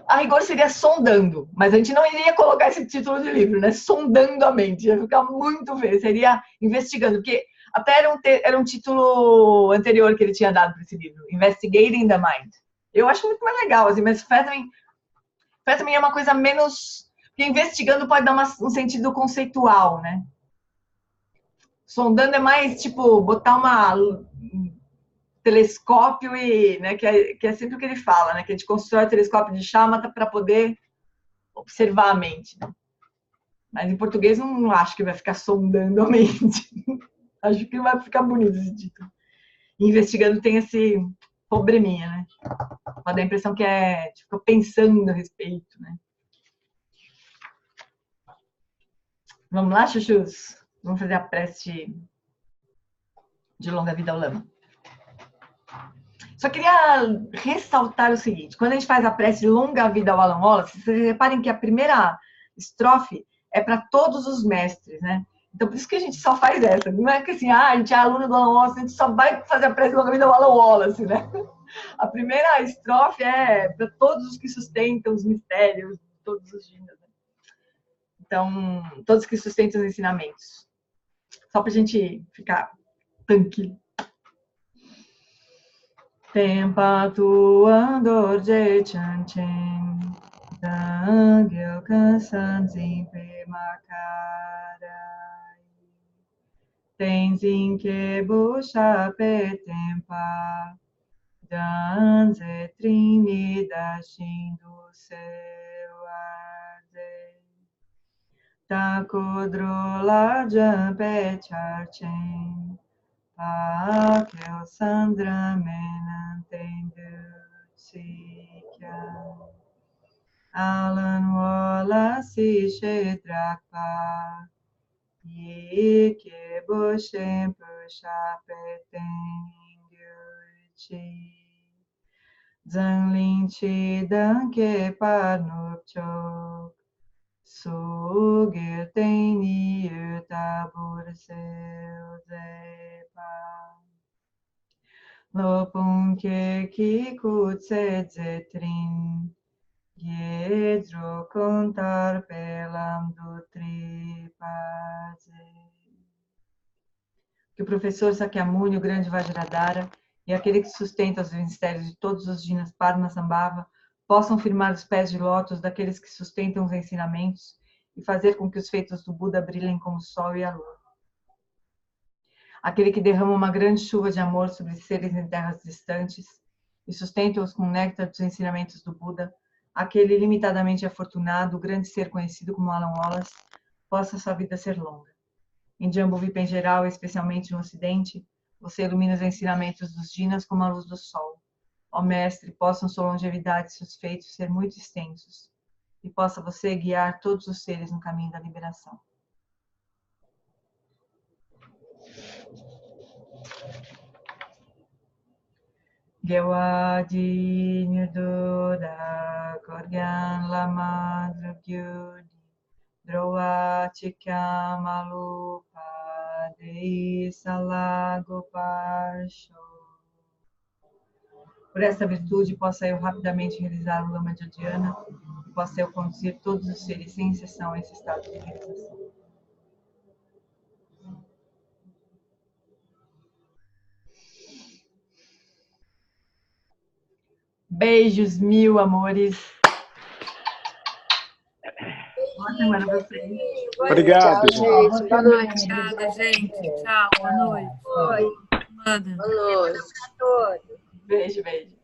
A rigor seria sondando, mas a gente não iria colocar esse título de livro, né? Sondando a mente. Ia ficar muito feio. Seria investigando, porque até era um título anterior que ele tinha dado para esse livro, Investigating the Mind. Eu acho muito mais legal, assim, mas Fathoming é uma coisa menos... Porque investigando pode dar um sentido conceitual, né? Sondando é mais, tipo, botar um telescópio e... Né, que é sempre o que ele fala, né? Que a gente constrói o telescópio de Shamatha para poder observar a mente. Né? Mas em português não acho que vai ficar sondando a mente. Acho que não vai ficar bonito esse título. Investigando tem esse probleminha, né? Pode dar a impressão que tipo, pensando a respeito, né? Vamos lá, chuchus? Vamos fazer a prece de longa vida ao Lama. Só queria ressaltar o seguinte, quando a gente faz a prece de longa vida ao Alan Wallace, vocês reparem que a primeira estrofe é para todos os mestres, né? Então, por isso que a gente só faz essa. Não é que assim, a gente é aluno do Alan Wallace, a gente só vai fazer a prece de longa vida ao Alan Wallace, né? A primeira estrofe é para todos os que sustentam os mistérios de todos os dias. Né? Então, todos que sustentam os ensinamentos. Só para a gente ficar tranquilo. Tempa tuan dorje chanchen, dangil kansan zimpe makarai. Tenzin que bucha pe tempa, danze trinida shindu seu arde. Takudrola jampe charchen, pa que o Sandra menantendo sikya. Alan wala si shedrakpa, ye que boshem pusha petengurchi. Zanglin chi danke panupchok, sugir teni utabur seu zepa. Lopun ke kikutse zetrin, Gedro contar pelam do tripaze. Que o professor Sakyamuni, o grande Vajradhara, e aquele que sustenta os mistérios de todos os Jinas Padmasambhava possam firmar os pés de lótus daqueles que sustentam os ensinamentos e fazer com que os feitos do Buda brilhem como o sol e a lua. Aquele que derrama uma grande chuva de amor sobre seres em terras distantes e sustenta-os com o néctar dos ensinamentos do Buda, aquele ilimitadamente afortunado, o grande ser conhecido como Alan Wallace, possa sua vida ser longa. Em Jambuvipa em geral, especialmente no Ocidente, você ilumina os ensinamentos dos Jinas como a luz do sol. Ó Mestre, possam sua longevidade e seus feitos ser muito extensos, e possa você guiar todos os seres no caminho da liberação. Gewadi Nirdoda Korgan Lama Drugyudi Droa Chikamalupa Dei Salago Parsho. Por essa virtude, possa eu rapidamente realizar o Lama de Dhyana e possa eu conduzir todos os seres sem exceção a esse estado de realização. Beijos mil, amores. Boa semana pra vocês. Obrigado, Tchau, gente. gente. Boa noite. Obrigada, gente. Tchau, boa noite. Oi. Amanda. Boa noite a todos. Beijo, beijo.